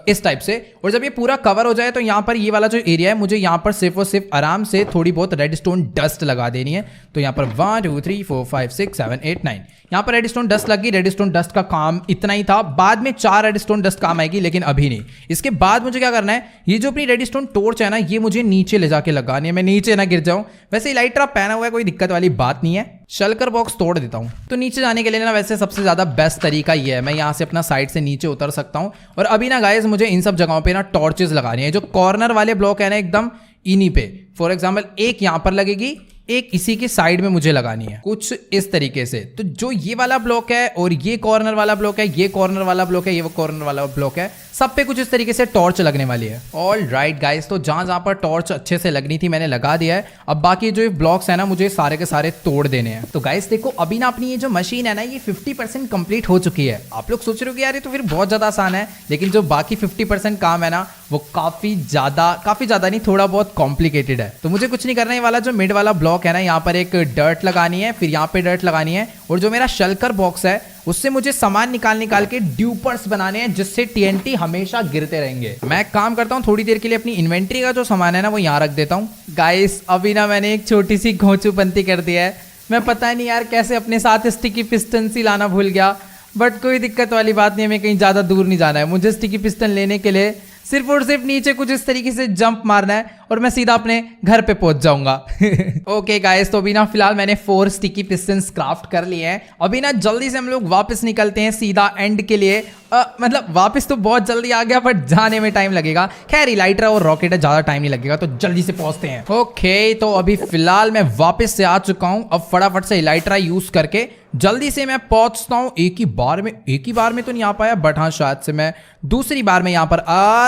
इस टाइप से। और जब ये पूरा कवर हो जाए तो यहाँ पर ये वाला जो एरिया है, मुझे यहाँ पर सिर्फ और सिर्फ आराम से थोड़ी बहुत रेडस्टोन डस्ट लगा देनी है। तो यहाँ पर 1 2 3 4 5 6 7 8 9 यहाँ पर रेडस्टोन डस्ट लगी। रेडस्टोन डस्ट का काम इतना ही था, बाद में 4 रेडस्टोन डस्ट काम आएगी, लेकिन अभी नहीं। इसके बाद मुझे क्या करना है, ये जो अपनी रेडस्टोन टॉर्च है ना, ये मुझे नीचे ले जाके लगानी है, मैं नीचे ना गिर जाऊं। वैसे लाइटर पहना हुआ है, कोई दिक्कत वाली बात नहीं है। शल्कर बॉक्स तोड़ देता हूं। तो नीचे जाने के लिए ना वैसे सबसे ज्यादा बेस्ट तरीका ये है, मैं यहाँ से अपना साइड से नीचे उतर सकता हूँ। और अभी ना गाइस मुझे इन सब जगहों पे ना टॉर्चेस लगानी है। जो कॉर्नर वाले ब्लॉक है ना, एकदम इन्हीं पे, फॉर एग्जाम्पल एक यहाँ पर लगेगी, एक इसी के साइड में मुझे लगानी है, कुछ इस तरीके से। तो जो ये वाला ब्लॉक है और ये कॉर्नर वाला ब्लॉक है, ये कॉर्नर वाला ब्लॉक है, ये वो कॉर्नर वाला ब्लॉक है, सब पे कुछ इस तरीके से टॉर्च लगने वाली है। ऑल राइट गाइस, तो जहां जहां पर टॉर्च अच्छे से लगनी थी मैंने लगा दिया है। अब बाकी जो ब्लॉक्स है ना, मुझे सारे के सारे तोड़ देने हैं। तो गाइस देखो, अभी ना अपनी ये जो मशीन है ना, ये 50% कंप्लीट हो चुकी है। आप लोग सोच रहे हो कि यार ये तो फिर बहुत ज्यादा आसान है, लेकिन जो बाकी 50% काम है ना, वो काफी ज्यादा नहीं, थोड़ा बहुत कॉम्प्लिकेटेड है। तो मुझे कुछ नहीं करना है, वाला जो मिड वाला ब्लॉक है ना, यहाँ पर एक डर्ट लगानी है, फिर यहाँ पे डर्ट लगानी है, और जो मेरा शल्कर बॉक्स है उससे मुझे सामान निकाल के ड्यूपर्स बनाने हैं, जिससे टीएनटी हमेशा गिरते रहेंगे। मैं काम करता हूँ थोड़ी देर के लिए, अपनी इन्वेंट्री का जो सामान है ना वो यहाँ रख देता हूँ। गाइस अभी ना मैंने एक छोटी सी घोंचूपंती कर दिया है, मैं पता नहीं यार कैसे अपने साथ स्टिकी पिस्टन सी लाना भूल गया, बट कोई दिक्कत वाली बात नहीं है, हमें कहीं ज्यादा दूर नहीं जाना है। मुझे स्टिकी पिस्टन लेने के लिए सिर्फ और सिर्फ नीचे कुछ इस तरीके से जंप मारना है और मैं सीधा अपने घर पे पहुंच जाऊंगा। ओके गाइस, तो अभी ना फिलहाल मैंने 4 स्टिकी पिस्टन्स क्राफ्ट कर लिए हैं। अभी ना जल्दी से हम लोग वापस निकलते हैं सीधा एंड के लिए। मतलब वापस तो बहुत जल्दी आ गया, बट जाने में टाइम लगेगा। खैर इलाइट्रा और रॉकेट है, ज्यादा टाइम नहीं लगेगा, तो जल्दी से पहुंचते हैं। ओके, तो अभी फिलहाल मैं वापस से आ चुका हूं। अब फटाफट से इलाइट्रा यूज करके जल्दी से मैं पहुंचता हूं। एक ही बार में तो नहीं आ पाया, बट हाँ शायद से मैं दूसरी बार में यहाँ पर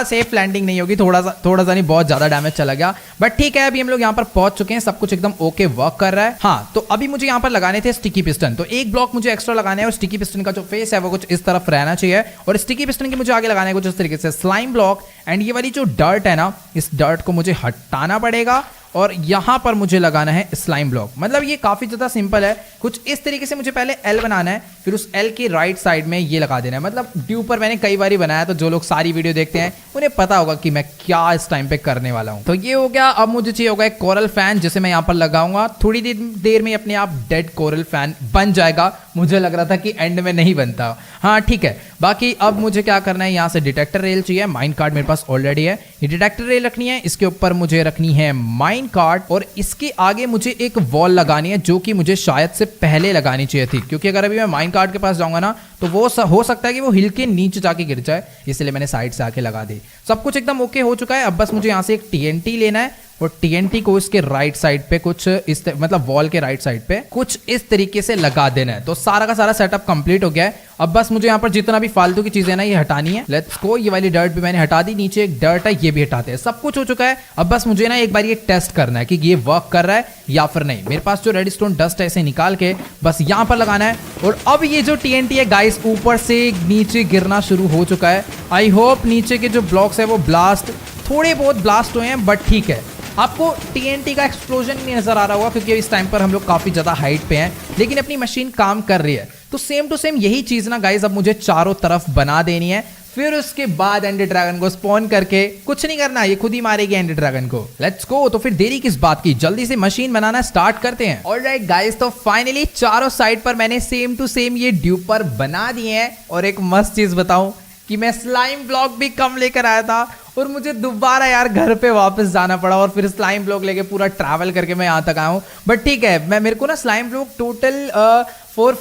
सेफ लैंडिंग नहीं होगी, थोड़ा सा नहीं, बहुत ज्यादा डैमेज चला गया, बट ठीक है। अभी हम लोग यहाँ पर पहुंच चुके हैं, सब कुछ एकदम ओके वर्क कर रहा है। हाँ, तो अभी मुझे यहाँ पर लगाने थे स्टिकी पिस्टन, तो एक ब्लॉक मुझे एक्स्ट्रा लगाना है, और स्टिकी पिस्टन का जो फेस है वो कुछ इस तरफ रहना चाहिए, और स्टिकी पिस्टन के मुझे आगे लगाना है कुछ इस तरीके से स्लाइम ब्लॉक। एंड ये वाली जो डर्ट है ना, इस डर्ट को मुझे हटाना पड़ेगा, और यहां पर मुझे लगाना है स्लाइम ब्लॉक। मतलब ये काफी ज्यादा सिंपल है, कुछ इस तरीके से मुझे पहले एल बनाना है, फिर उस एल के राइट साइड में ये लगा देना है। मतलब ड्यूपर मैंने कई बार बनाया, तो जो लोग सारी वीडियो देखते हैं उन्हें पता होगा कि मैं क्या इस टाइम पे करने वाला हूं। तो ये हो गया। अब मुझे चाहिए होगा एक कोरल फैन, जिसे मैं यहाँ पर लगाऊंगा। थोड़ी देर में अपने आप डेड कोरल फैन बन जाएगा। मुझे लग रहा था कि एंड में नहीं बनता, हाँ ठीक है। बाकी अब मुझे क्या करना है, यहाँ से डिटेक्टर रेल चाहिए, माइन कार्ड मेरे पास ऑलरेडी है। ये डिटेक्टर रेल रखनी है, इसके ऊपर मुझे रखनी है माइन कार्ड, और इसके आगे मुझे एक वॉल लगानी है, जो कि मुझे शायद से पहले लगानी चाहिए थी, क्योंकि अगर अभी मैं माइन कार्ड के पास जाऊंगा ना, तो वो हो सकता है कि वो हिल के नीचे जाके गिर जाए, इसलिए मैंने साइड से आके लगा दी। सब कुछ एकदम ओके हो चुका है। अब बस मुझे यहाँ से एक टीएनटी लेना है, और टीएनटी को इसके राइट साइड पे कुछ इस मतलब वॉल के राइट साइड पे कुछ इस तरीके से लगा देना है। तो सारा का सारा सेटअप कंप्लीट हो गया है। अब बस मुझे यहाँ पर जितना भी फालतू की चीजें ना, ये हटानी है। Let's go. ये वाली डर्ट भी मैंने हटा दी, नीचे एक डर्ट है, ये भी हटाते हैं। सब कुछ हो चुका है। अब बस मुझे ना एक बार ये टेस्ट करना है कि ये वर्क कर रहा है या फिर नहीं। मेरे पास जो रेडस्टोन डस्ट है, इसे निकाल के बस यहाँ पर लगाना है, और अब ये जो टीएनटी है गाइस, ऊपर से नीचे गिरना शुरू हो चुका है। आई होप नीचे के जो ब्लॉक्स है वो ब्लास्ट, थोड़े बहुत ब्लास्ट हुए हैं, बट ठीक है। आपको टीएनटी का एक्सप्लोजन नहीं नजर आ रहा होगा, क्योंकि इस टाइम पर हम लोग काफी ज्यादा हाइट पे हैं, लेकिन अपनी मशीन काम कर रही है। तो सेम टू सेम यही चीज ना गाइस अब मुझे चारों तरफ बना देनी है, फिर उसके बाद एंडर ड्रैगन को स्पॉन करके कुछ नहीं करना, ये खुद ही मारेगी एंडर ड्रैगन को। Let's go. तो फिर देरी किस बात की, जल्दी से मशीन बनाना स्टार्ट करते हैं। ऑलराइट गाइस, तो फाइनली चारों साइड पर मैंने सेम टू सेम ये ड्यूपर बना दिए हैं। और एक मस्त चीज बताऊं कि मैं स्लाइम ब्लॉक भी कम लेकर आया था और मुझे दोबारा यार घर पे वापस जाना पड़ा और फिर स्लाइम ब्लॉक लेके पूरा ट्रैवल करके मैं यहाँ तक आया हूँ। बट ठीक है, मेरे को ना स्लाइम ब्लॉक टोटल 4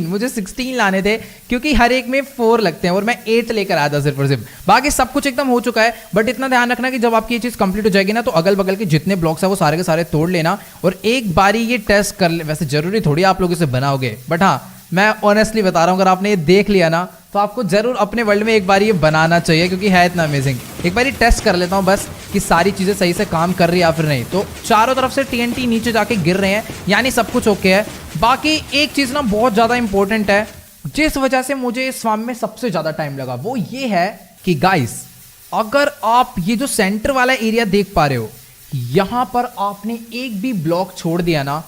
मुझे 16 लाने थे क्योंकि हर एक में 4 लगते हैं और मैं 8 लेकर आया था सिर्फ और सिर्फ। बाकी सब कुछ एकदम हो चुका है। बट इतना ध्यान रखना कि जब आपकी ये चीज़ कंप्लीट हो जाएगी ना, तो अगल बगल के जितने ब्लॉक्स है वो सारे के सारे तोड़ लेना और एक बारी ये टेस्ट कर ले। वैसे जरूरी थोड़ी आप लोग इसे बनाओगे, बट हाँ मैं ऑनेस्टली बता रहा हूँ, अगर आपने ये देख लिया ना तो आपको जरूर अपने वर्ल्ड में एक बार ये बनाना चाहिए क्योंकि है इतना अमेजिंग। एक बार ये टेस्ट कर लेता हूँ बस कि सारी चीज़ें सही से काम कर रही है या फिर नहीं। तो चारों तरफ से TNT नीचे जाके गिर रहे हैं, यानी सब कुछ ओके है। बाकी एक चीज़ ना बहुत ज़्यादा इंपॉर्टेंट है, जिस वजह से मुझे इस फार्म में सबसे ज़्यादा टाइम लगा, वो ये है कि गाइस अगर आप ये जो सेंटर वाला एरिया देख पा रहे हो, यहाँ पर आपने एक भी ब्लॉक छोड़ दिया ना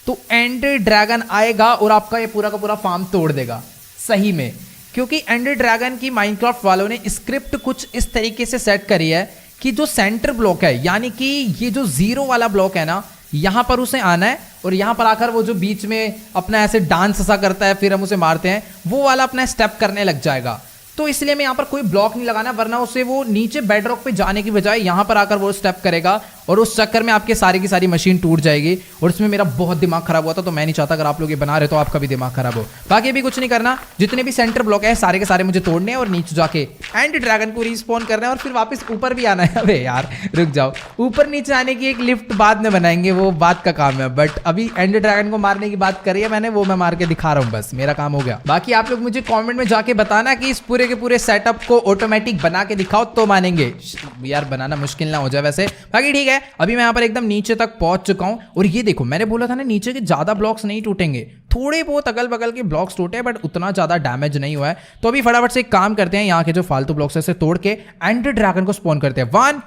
तो एंडर ड्रैगन आएगा और आपका ये पूरा का पूरा फार्म तोड़ देगा सही में। क्योंकि एंडर ड्रैगन की माइनक्राफ्ट वालों ने स्क्रिप्ट कुछ इस तरीके से सेट करी है कि जो सेंटर ब्लॉक है, यानी कि ये जो 0 वाला ब्लॉक है ना, यहां पर उसे आना है और यहां पर आकर वो जो बीच में अपना ऐसे डांस सा करता है फिर हम उसे मारते हैं, वो वाला अपना स्टेप करने लग जाएगा। तो इसलिए मैं यहाँ पर कोई ब्लॉक नहीं लगाना, वरना उसे वो नीचे बेडरॉक पे जाने की बजाय यहाँ पर आकर वो स्टेप करेगा और उस चक्कर में आपके सारी की सारी मशीन टूट जाएगी। और इसमें मेरा बहुत दिमाग खराब हुआ था, तो मैं नहीं चाहता अगर आप लोग ये बना रहे तो आपका भी दिमाग खराब हो। बाकी भी कुछ नहीं करना, जितने भी सेंटर ब्लॉक है सारे के सारे मुझे तोड़ने हैं और नीचे जाके एंड ड्रैगन को रिस्पॉन करना है और फिर वापस ऊपर भी आना है। अबे यार रुक जाओ, ऊपर नीचे आने की एक लिफ्ट बाद में बनाएंगे, वो बात का काम है। बट अभी एंड ड्रैगन को मारने की बात करी है मैंने, वो मैं मार के दिखा रहा हूँ, बस मेरा काम हो गया। बाकी आप लोग मुझे कॉमेंट में जाके बताना कि इस पूरे के पूरे सेटअप को ऑटोमेटिक बना के दिखाओ तो मानेंगे। यार बनाना मुश्किल ना हो जाए वैसे। बाकी ठीक है, अभी मैं यहाँ पर एकदम नीचे तक पहुंच चुका हूं और ये देखो मैंने बोला था ना नीचे के ज्यादा ब्लॉक्स नहीं टूटेंगे, थोड़े बहुत अगल बगल के ब्लॉक्स टूटे बट उतना ज्यादा डैमेज नहीं हुआ है। तो अभी फटाफट से एक काम करते हैं, यहाँ के जो फालतू ब्लॉक्स है इसे तोड़ के एंडर ड्रैगन को स्पॉन करते हैं। 1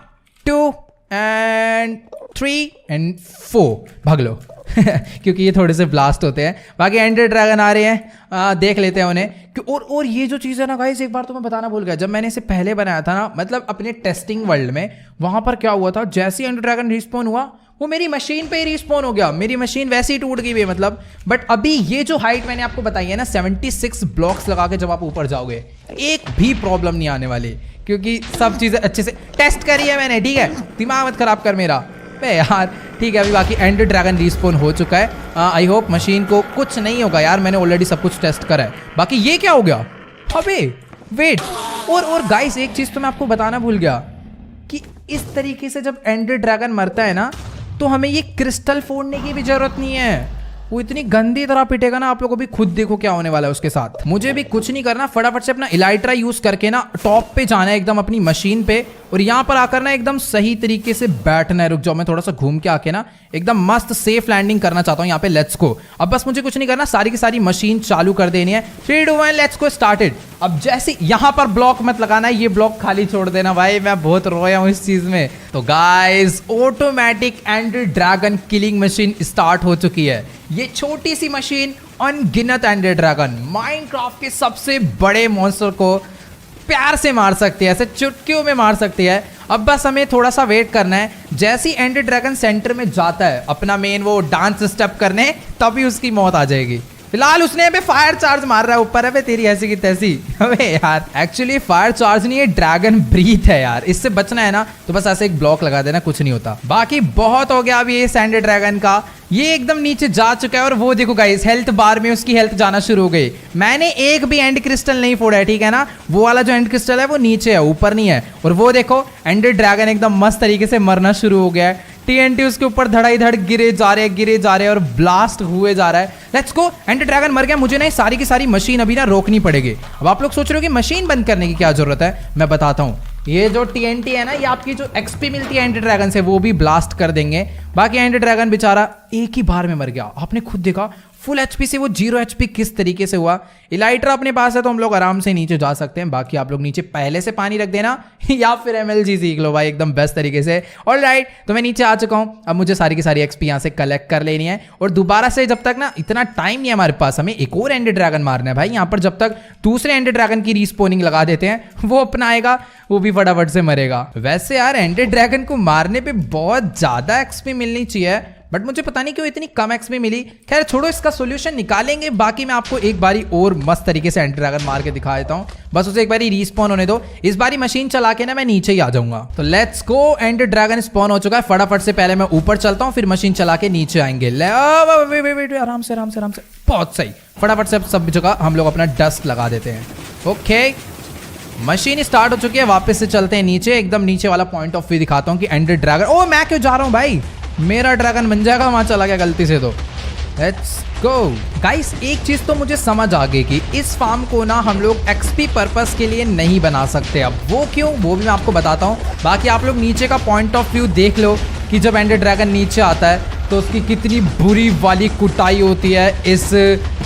2 एंड 3 एंड 4 भाग लो क्योंकि ये थोड़े से ब्लास्ट होते हैं। बाकी एंडर ड्रैगन आ रहे हैं, देख लेते हैं उन्हें। और ये जो चीज़ है ना गाइस, एक बार तो मैं बताना भूल गया, जब मैंने इसे पहले बनाया था ना, मतलब अपने टेस्टिंग वर्ल्ड में, वहां पर क्या हुआ था, जैसे ही एंडर ड्रैगन रिस्पॉन हुआ वो मेरी मशीन पे ही रिस्पॉन हो गया, मेरी मशीन वैसे ही टूट गई मतलब। बट अभी ये जो हाइट मैंने आपको बताई है ना, 76 ब्लॉक्स लगा के जब आप ऊपर जाओगे एक भी प्रॉब्लम नहीं आने वाली, क्योंकि सब चीज़ें अच्छे से टेस्ट करी है मैंने। ठीक है, दिमाग मत खराब कर मेरा यार। ठीक है, अभी बाकी एंडर ड्रैगन रिस्पॉन हो चुका है। आई होप मशीन को कुछ नहीं होगा यार, मैंने ऑलरेडी सब कुछ टेस्ट करा है। बाकी ये क्या हो गया, अबे वेट, और गाइस एक चीज़ तो मैं आपको बताना भूल गया कि इस तरीके से जब एंडर ड्रैगन मरता है ना, तो हमें ये क्रिस्टल फोड़ने की भी जरूरत नहीं है। वो इतनी गंदी तरह पिटेगा ना, आप लोगों को भी खुद देखो क्या होने वाला है उसके साथ। मुझे भी कुछ नहीं करना, फटाफट से अपना इलाइट्रा यूज करके ना टॉप पे जाना है एकदम अपनी मशीन पे, और यहाँ पर आकर ना एकदम सही तरीके से बैठना है। रुक जाओ, मैं थोड़ा सा घूम के आके ना एकदम मस्त सेफ लैंडिंग करना चाहता हूँ यहाँ पे। Let's go. अब बस मुझे कुछ नहीं करना, सारी की सारी मशीन चालू कर देनी है। 3 2 1 लेट्स गो स्टार्टेड। अब जैसे यहाँ पर ब्लॉक मत लगाना है, ये ब्लॉक खाली छोड़ देना भाई, मैं बहुत रोया हूँ इस चीज में। तो guys automatic Ender dragon killing machine start हो चुकी है। ये छोटी सी मशीन अनगिनत एंडर ड्रैगन, माइनक्राफ्ट के सबसे बड़े मॉन्स्टर को प्यार से मार सकती है, ऐसे चुटकियों में मार सकती है। अब बस हमें थोड़ा सा वेट करना है, जैसे ही एंडर ड्रैगन सेंटर में जाता है अपना मेन वो डांस स्टेप करने, तभी उसकी मौत आ जाएगी। फिलहाल उसने पे फायर चार्ज मार रहा है ऊपर है, तेरी ऐसी की तैसी। अबे यार एक्चुअली फायर चार्ज नहीं, ये ड्रैगन ब्रीथ है यार, इससे बचना है ना तो बस ऐसे एक ब्लॉक लगा देना, कुछ नहीं होता। बाकी बहुत हो गया अभी ये सैंडर ड्रैगन का, ये एकदम नीचे जा चुका है। और वो देखो गाइस हेल्थ बार में उसकी हेल्थ जाना शुरू हो गई। मैंने एक भी एंड क्रिस्टल नहीं फोड़ा है, ठीक है ना, वो वाला जो एंड क्रिस्टल है वो नीचे है, ऊपर नहीं है। और वो देखो एंडर ड्रैगन एकदम मस्त तरीके से मरना शुरू हो गया है। TNT उसके ऊपर धड़ाई धड़ गिरे जा रहे और ब्लास्ट हुए जा रहा है। लेट्स गो, एंडर ड्रैगन मर गया। मुझे ना सारी की सारी मशीन अभी ना रोकनी पड़ेगी। अब आप लोग सोच रहे हो कि मशीन बंद करने की क्या जरूरत है, मैं बताता हूँ। ये जो TNT है ना, ये आपकी जो XP मिलती है एंडर ड्रैगन से, वो भी ब्लास्ट कर देंगे। बाकी एंडर ड्रैगन बेचारा एक ही बार में मर गया। आपने खुद देखा फुल एचपी से वो 0 एचपी किस तरीके से हुआ। इलाइट्रा अपने पास है तो हम लोग आराम से नीचे जा सकते हैं। बाकी आप लोग नीचे पहले से पानी रख देना या फिर एमएलजी सीख लो भाई एकदम बेस्ट तरीके से। ऑलराइट, तो मैं नीचे आ चुका हूँ। अब मुझे सारी की सारी एक्सपी यहाँ से कलेक्ट कर लेनी है और दोबारा से जब तक ना इतना टाइम नहीं है हमारे पास, हमें एक और एंडर ड्रैगन मारना है भाई। यहाँ पर जब तक दूसरे एंडर ड्रैगन की रीस्पोनिंग लगा देते हैं वो अपना आएगा, वो भी फटाफट से मरेगा। वैसे यार एंडर ड्रैगन को मारने पे बहुत ज्यादा एक्सपी मिलनी चाहिए, बट मुझे पता नहीं क्यों इतनी कम एक्सपी मिली। खैर छोड़ो, इसका सोल्यूशन निकालेंगे। बाकी मैं आपको एक बारी और मस्त तरीके से एंडर ड्रैगन मार के दिखा देता हूँ, बस उसे एक बारी रीस्पॉन होने दो। इस बारी मशीन चला के ना मैं नीचे ही आ जाऊंगा। तो let's go, Ender dragon spawn हो चुका है। फटाफट से पहले मैं ऊपर चलता हूँ, फिर मशीन चला के नीचे आएंगे। वेट, आराम से आराम से आराम से, बहुत सही। फटाफट से सब जगह हम लोग अपना डस्ट लगा देते हैं। ओके, मशीन स्टार्ट हो चुकी है। वापस से चलते हैं नीचे, एकदम नीचे वाला पॉइंट ऑफ व्यू दिखाता हूँ कि एंडर ड्रैगन, ओ मैं क्यों जा रहा हूँ भाई, मेरा ड्रैगन बन जाएगा, वहां चला गया गलती से। तो लेट्स गो गाइस, एक चीज तो मुझे समझ आ गई कि इस फार्म को ना हम लोग एक्सपी पर्पस के लिए नहीं बना सकते। अब वो क्यों, वो भी मैं आपको बताता हूँ। बाकी आप लोग नीचे का पॉइंट ऑफ व्यू देख लो कि जब एंडर ड्रैगन नीचे आता है तो उसकी कितनी बुरी वाली कुटाई होती है इस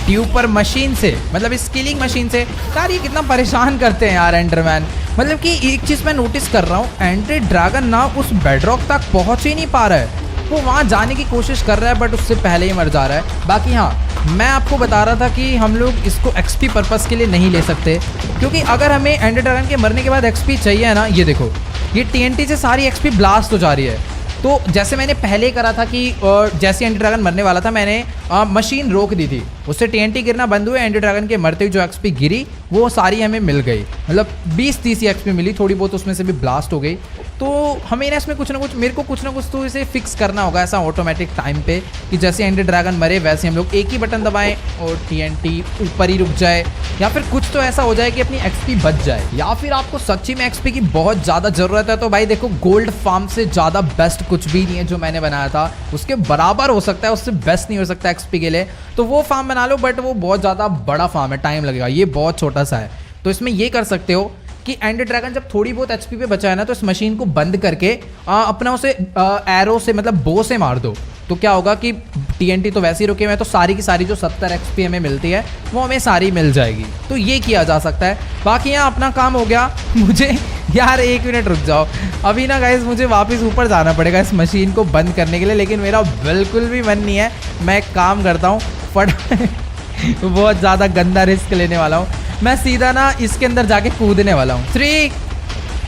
ट्यूपर मशीन से, मतलब इस किलिंग मशीन से। यार ये कितना परेशान करते हैं यार एंडरमैन। मतलब कि एक चीज मैं नोटिस कर रहा हूँ, एंडर ड्रैगन ना उस बेडरॉक तक पहुंच ही नहीं पा रहा है। वो वहाँ जाने की कोशिश कर रहा है बट उससे पहले ही मर जा रहा है। बाकी हाँ, मैं आपको बता रहा था कि हम लोग इसको एक्सपी पर्पस के लिए नहीं ले सकते, क्योंकि अगर हमें एंडर ड्रैगन के मरने के बाद एक्सपी चाहिए है ना, ये देखो ये टीएनटी से सारी एक्सपी ब्लास्ट हो जा रही है। तो जैसे मैंने पहले करा था कि जैसे एंडर ड्रैगन मरने वाला था मैंने मशीन रोक दी थी, उससे टीएनटी गिरना बंद हुए। एंडर ड्रैगन के मरते हुए जो एक्सपी गिरी वो सारी हमें मिल गई, मतलब 20-30 एक्सपी मिली, थोड़ी बहुत उसमें से भी ब्लास्ट हो गई। तो हमें ना इसमें कुछ ना कुछ, मेरे को कुछ ना कुछ तो इसे फिक्स करना होगा ऐसा ऑटोमेटिक टाइम पे कि जैसे एंडर ड्रैगन मरे वैसे हम लोग एक ही बटन दबाएं और टीएनटी ऊपर ही रुक जाए, या फिर कुछ तो ऐसा हो जाए कि अपनी एक्सपी बच जाए। या फिर आपको सच्ची में एक्सपी की बहुत ज़्यादा ज़रूरत है तो भाई देखो, गोल्ड फार्म से ज़्यादा बेस्ट कुछ भी नहीं है जो मैंने बनाया था, उसके बराबर हो सकता है, उससे बेस्ट नहीं हो सकता एक्सपी के लिए। तो वो फार्म बना लो, बट वो बहुत ज़्यादा बड़ा फार्म है, टाइम लगेगा। ये बहुत छोटा सा है, तो इसमें ये कर सकते हो कि एंडर ड्रैगन जब थोड़ी बहुत एचपी पे बचा है ना, तो इस मशीन को बंद करके अपना उसे एरो से, मतलब बो से मार दो। तो क्या होगा कि टीएनटी तो वैसे ही रुके हुए हैं, तो सारी की सारी जो 70 एक्सपी हमें मिलती है वो हमें सारी मिल जाएगी। तो ये किया जा सकता है। बाकी यहाँ अपना काम हो गया। मुझे यार 1 मिनट रुक जाओ, अभी ना गाइस मुझे वापस ऊपर जाना पड़ेगा इस मशीन को बंद करने के लिए, लेकिन मेरा बिल्कुल भी मन नहीं है। मैं एक काम करता हूँ, बहुत ज़्यादा गंदा रिस्क लेने वाला हूँ। मैं सीधा ना इसके अंदर जाके कूदने वाला हूँ। 3,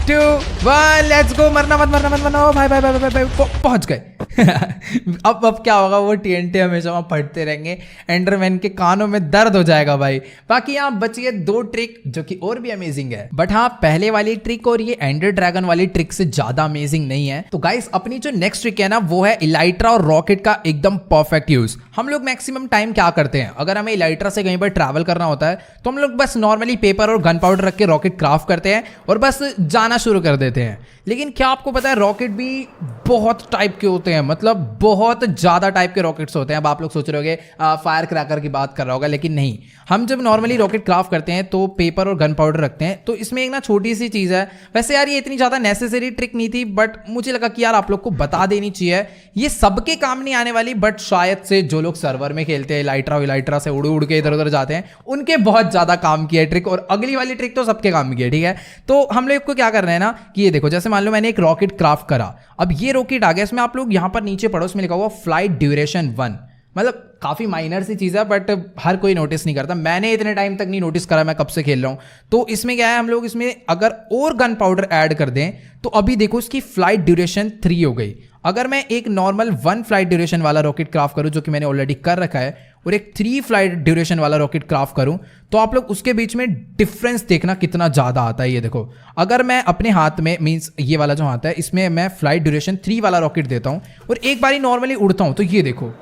2, 1 लेट्स गो। मरना मत, मरना मत, मरना। ओ भाई भाई भाई भाई भाई पहुंच गए। अब क्या होगा, वो टीएनटी हमेशा वहाँ फटते रहेंगे, एंडरमैन के कानों में दर्द हो जाएगा भाई। बाकी यहाँ बची है 2 ट्रिक जो कि और भी अमेजिंग है, बट हाँ पहले वाली ट्रिक और ये एंडर ड्रैगन वाली ट्रिक से ज्यादा अमेजिंग नहीं है। तो गाइस अपनी जो नेक्स्ट ट्रिक है ना, वो है इलाइट्रा और रॉकेट का एकदम परफेक्ट यूज। हम लोग मैक्सिमम टाइम क्या करते हैं, अगर हमें इलाइट्रा से कहीं पर ट्रैवल करना होता है तो हम लोग बस नॉर्मली पेपर और गन पाउडर रख के रॉकेट क्राफ्ट करते हैं और बस जाना शुरू कर देते हैं। लेकिन क्या आपको पता है, रॉकेट भी बहुत टाइप के होते हैं, मतलब बहुत ज्यादा टाइप के रॉकेट्स होते हैं। अब आप लोग सोच रहे होंगे फायर क्रैकर की बात कर रहा होगा, लेकिन नहीं। हम जब नॉर्मली रॉकेट क्राफ्ट करते हैं तो पेपर और गन पाउडर रखते हैं। तो इसमें एक ना छोटी सी चीज है, वैसे यार ये इतनी ज्यादा नेसेसरी ट्रिक नहीं थी, बट मुझे लगा कि यार आप लोग को बता देनी चाहिए। ये सबके काम नहीं आने वाली, बट शायद से जो लोग सर्वर में खेलते हैं इलाइट्रा से उड़ उड़ के इधर उधर जाते हैं, उनके बहुत ज्यादा काम की है ट्रिक। और अगली वाली ट्रिक तो सबके काम की है, ठीक है। तो हम लोग को क्या करना है ना कि ये देखो, जैसे मान लो मैंने एक रॉकेट क्राफ्ट करा, अब ये रॉकेट आ गया, इसमें आप लोग यहां पर नीचे पढ़ो, इसमें लिखा हुआ फ्लाइट ड्यूरेशन 1। मतलब काफी माइनर सी चीज है, बट हर कोई नोटिस नहीं करता। मैंने इतने टाइम तक नहीं नोटिस करा, मैं कब से खेल रहा हूं। तो इसमें क्या है, हम लोग इसमें अगर और गन पाउडर ऐड कर दें तो अभी देखो इसकी फ्लाइट ड्यूरेशन 3 हो गई। अगर मैं एक नॉर्मल 1 फ्लाइट ड्यूरेशन वाला रॉकेट क्राफ्ट करूं, जो कि मैंने ऑलरेडी कर रखा है, और एक 3 फ्लाइट ड्यूरेशन वाला रॉकेट क्राफ्ट करूं, तो आप लोग उसके बीच में डिफरेंस देखना कितना ज्यादा आता है। ये देखो, अगर मैं अपने हाथ में, मींस ये वाला जो हाथ है, इसमें मैं फ्लाइट ड्यूरेशन 3 वाला रॉकेट देता हूं और एक बारी नॉर्मली उड़ता हूं, तो ये देखो,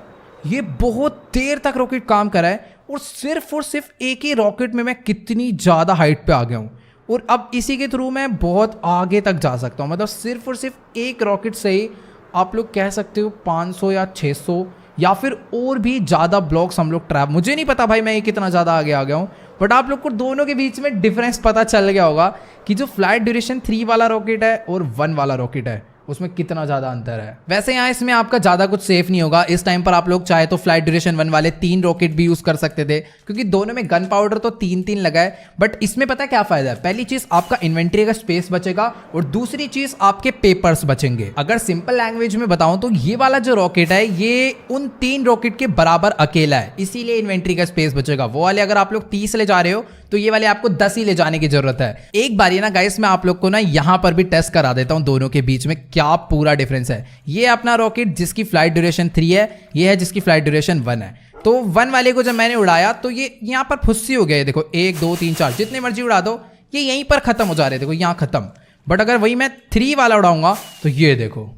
ये बहुत देर तक रॉकेट काम कर रहा है और सिर्फ एक ही रॉकेट में मैं कितनी ज्यादा हाइट पे आ गया हूं। और अब इसी के थ्रू मैं बहुत आगे तक जा सकता हूं। मतलब सिर्फ एक रॉकेट से ही आप लोग कह सकते हो 500 या 600 या फिर और भी ज़्यादा ब्लॉक्स हम लोग ट्रैप, मुझे नहीं पता भाई मैं ये कितना ज़्यादा आगे आ गया हूँ, बट आप लोग को दोनों के बीच में डिफरेंस पता चल गया होगा कि जो फ्लाइट ड्यूरेशन 3 वाला रॉकेट है और 1 वाला रॉकेट है, उसमें कितना ज़्यादा अंतर है। वैसे यहाँ इसमें आपका ज़्यादा कुछ सेफ नहीं होगा। इस टाइम पर आप लोग चाहे तो फ्लाइट ड्यूरेशन 1 वाले 3 रॉकेट भी यूज़ कर सकते थे, क्योंकि दोनों में गन पाउडर तो 3-3 लगा है। बट इसमें पता है क्या फ़ायदा है? पहली चीज़ आपका इन्वेंट्री का स्पेस बचेगा, और दूसरी चीज़ आपके पेपर्स बचेंगे। अगर सिंपल लैंग्वेज में बताऊँ तो ये वाला जो रॉकेट है ये उन 3 रॉकेट के बराबर अकेला है, इसीलिए इन्वेंट्री का स्पेस बचेगा। वो वाले अगर आप लोग 30 ले जा रहे हो तो ये वाले आपको 10 ही ले जाने की जरूरत है। एक बार ये ना गाइस मैं आप लोग को ना यहाँ पर भी टेस्ट करा देता हूँ दोनों के बीच में क्या पूरा डिफरेंस है। ये अपना रॉकेट जिसकी फ्लाइट ड्यूरेशन 3 है, ये है जिसकी फ्लाइट ड्यूरेशन 1 है। तो 1 वाले को जब मैंने उड़ाया तो ये यहाँ पर फुस्सी हो गया है। देखो 1 2 3 4 जितने मर्जी उड़ा दो ये यहीं पर खत्म हो जा रहे, देखो यहाँ खत्म। बट अगर वही मैं 3 वाला उड़ाऊंगा तो ये देखो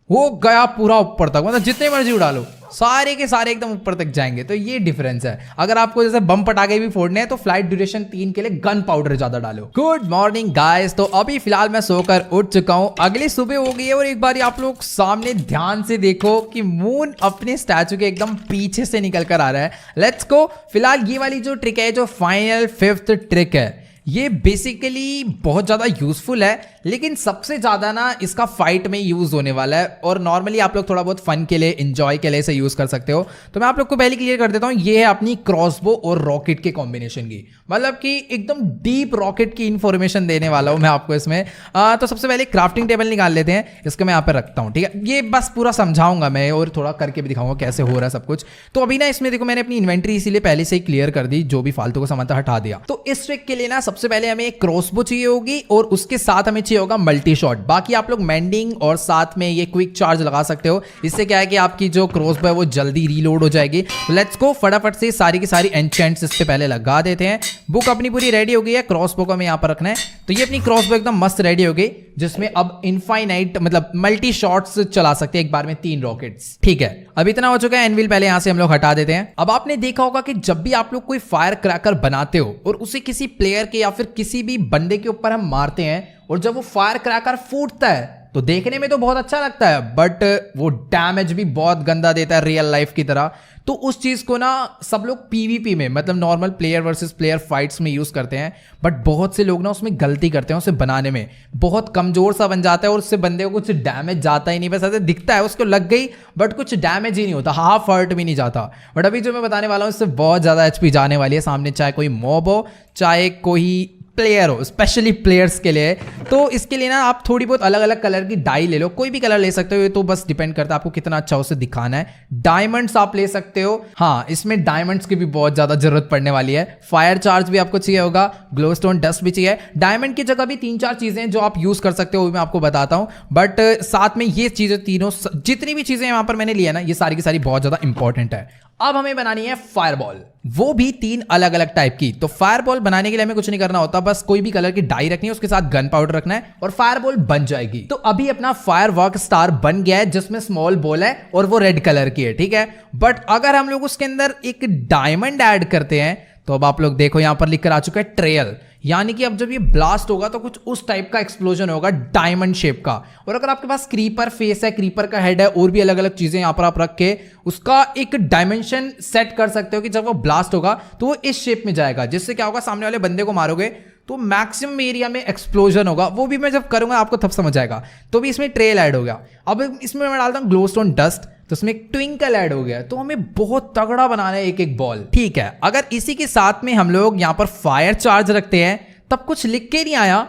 वो गया पूरा ऊपर तक, मतलब जितने मर्जी उड़ा लो सारे के सारे एकदम ऊपर तक जाएंगे। तो ये डिफरेंस है। अगर आपको जैसे बम पटाखे भी फोड़ने हैं तो फ्लाइट ड्यूरेशन 3 के लिए गन पाउडर ज्यादा डालो। गुड मॉर्निंग गाइस, तो अभी फिलहाल मैं सोकर उठ चुका हूं, अगली सुबह हो गई है। और एक बार आप लोग सामने ध्यान से देखो कि मून अपने स्टैचू के एकदम पीछे से निकल कर आ रहा है। Let's go. फिलहाल ये वाली जो ट्रिक है, जो फाइनल 5th ट्रिक है, ये बेसिकली बहुत ज़्यादा यूजफुल है, लेकिन सबसे ज़्यादा ना इसका फाइट में यूज़ होने वाला है। और नॉर्मली आप लोग थोड़ा बहुत फन के लिए, एंजॉय के लिए इसे यूज़ कर सकते हो। तो मैं आप लोग को पहले क्लियर कर देता हूँ, ये है अपनी क्रॉसबो और रॉकेट के कॉम्बिनेशन की, मतलब कि एकदम डीप रॉकेट की इंफॉर्मेशन देने वाला हूँ मैं आपको इसमें। तो सबसे पहले क्राफ्टिंग टेबल निकाल लेते हैं, इसको मैं यहाँ पर रखता हूँ, ठीक है। ये बस पूरा समझाऊंगा मैं और थोड़ा करके भी दिखाऊंगा कैसे हो रहा है सब कुछ। तो अभी ना इसमें देखो मैंने अपनी इन्वेंट्री इसीलिए पहले से ही क्लियर कर दी, जो भी फालतू का सामान था हटा दिया। तो इस ट्रिक के लिए ना सबसे पहले हमें एक क्रॉसबो चाहिए होगी और उसके साथ हमें चाहिए होगा मल्टी शॉट। बाकी आप लोग मेंडिंग और साथ में ये क्विक चार्ज लगा सकते हो। इससे क्या है कि आपकी जो क्रॉसबो है वो जल्दी रीलोड हो जाएगी। तो लेट्स गो, फटाफट से सारी की सारी एन्चेंट्स इससे पहले लगा देते हैं। बुक अपनी पूरी रेडी हो गई है, क्रॉसबो को हमें यहाँ पर रखना है। तो ये अपनी क्रॉसबो एकदम मस्त रेडी हो गई, जिसमें अब इनफाइनाइट मतलब मल्टी शॉट्स चला सकते हैं एक बार में 3 रॉकेट्स, ठीक है। अब इतना हो चुका है, एनविल पहले यहां से हम लोग हटा देते हैं। अब आपने देखा होगा कि जब भी आप लोग कोई फायर क्रैकर बनाते हो और उसे किसी प्लेयर के या फिर किसी भी बंदे के ऊपर हम मारते हैं, और जब वो फायर क्रैकर फूटता है तो देखने में तो बहुत अच्छा लगता है, बट वो डैमेज भी बहुत गंदा देता है रियल लाइफ की तरह। तो उस चीज को ना सब लोग पीवीपी में, मतलब normal player versus player fights में यूज करते हैं, बट बहुत से लोग ना उसमें गलती करते हैं। उसे बनाने में बहुत कमजोर सा बन जाता है और उससे बंदे को कुछ डैमेज जाता ही नहीं, बस ऐसे दिखता है उसको लग गई, बट कुछ डैमेज ही नहीं होता, हाफ हर्ट भी नहीं जाता। बट अभी जो मैं बताने वाला हूँ इससे बहुत ज्यादा एचपी जाने वाली है सामने, चाहे कोई मॉब हो चाहे कोई प्लेयर हो, स्पेशली प्लेयर्स के लिए। तो इसके लिए ना आप थोड़ी बहुत अलग अलग कलर की डाई ले लो, कोई भी कलर ले सकते हो, ये तो बस डिपेंड करता है आपको कितना अच्छा उसे दिखाना है। डायमंड्स आप ले सकते हो, हाँ इसमें डायमंड्स की भी बहुत ज्यादा जरूरत पड़ने वाली है। फायर चार्ज भी आपको चाहिए होगा, ग्लोस्टोन डस्ट भी चाहिए। डायमंड की जगह भी 3-4 चीजें जो आप यूज कर सकते हो वो मैं आपको बताता हूँ, बट साथ में ये चीजें तीनों, जितनी भी चीजें यहाँ पर मैंने लिया ना, ये सारी की सारी बहुत ज्यादा इंपॉर्टेंट है। अब हमें बनानी है फायरबॉल, वो भी 3 अलग अलग टाइप की। तो फायरबॉल बनाने के लिए हमें कुछ नहीं करना होता, बस कोई भी कलर की डाई रखनी है, उसके साथ गन पाउडर रखना है और फायरबॉल बन जाएगी। तो अभी अपना फायरवर्क स्टार बन गया है, जिसमें स्मॉल बॉल है और वो रेड कलर की है, ठीक है। बट अगर हम लोग उसके अंदर एक डायमंड ऐड करते हैं तो अब आप लोग देखो यहां पर लिखकर आ चुका है ट्रेल, यानी कि अब जब ये ब्लास्ट होगा तो कुछ उस टाइप का एक्सप्लोजन होगा डायमंड शेप का। और अगर आपके पास क्रीपर फेस है, क्रीपर का हेड है और भी अलग अलग चीजें यहां पर आप रख के उसका एक डायमेंशन सेट कर सकते हो कि जब वो ब्लास्ट होगा तो वो इस शेप में जाएगा, जिससे क्या होगा सामने वाले बंदे को मारोगे तो मैक्सिमम एरिया में एक्सप्लोजन होगा। वो भी मैं जब करूंगा आपको तब समझ आएगा। तो भी इसमें ट्रेल ऐड हो गया। अब इसमें मैं डालता हूं ग्लोस्टोन डस्ट, तो उसमें एक ट्विंकल ऐड हो गया। तो हमें बहुत तगड़ा बनाना है एक एक बॉल, ठीक है। अगर इसी के साथ में हम लोग यहां पर फायर चार्ज रखते हैं, तब कुछ लिख के नहीं आया,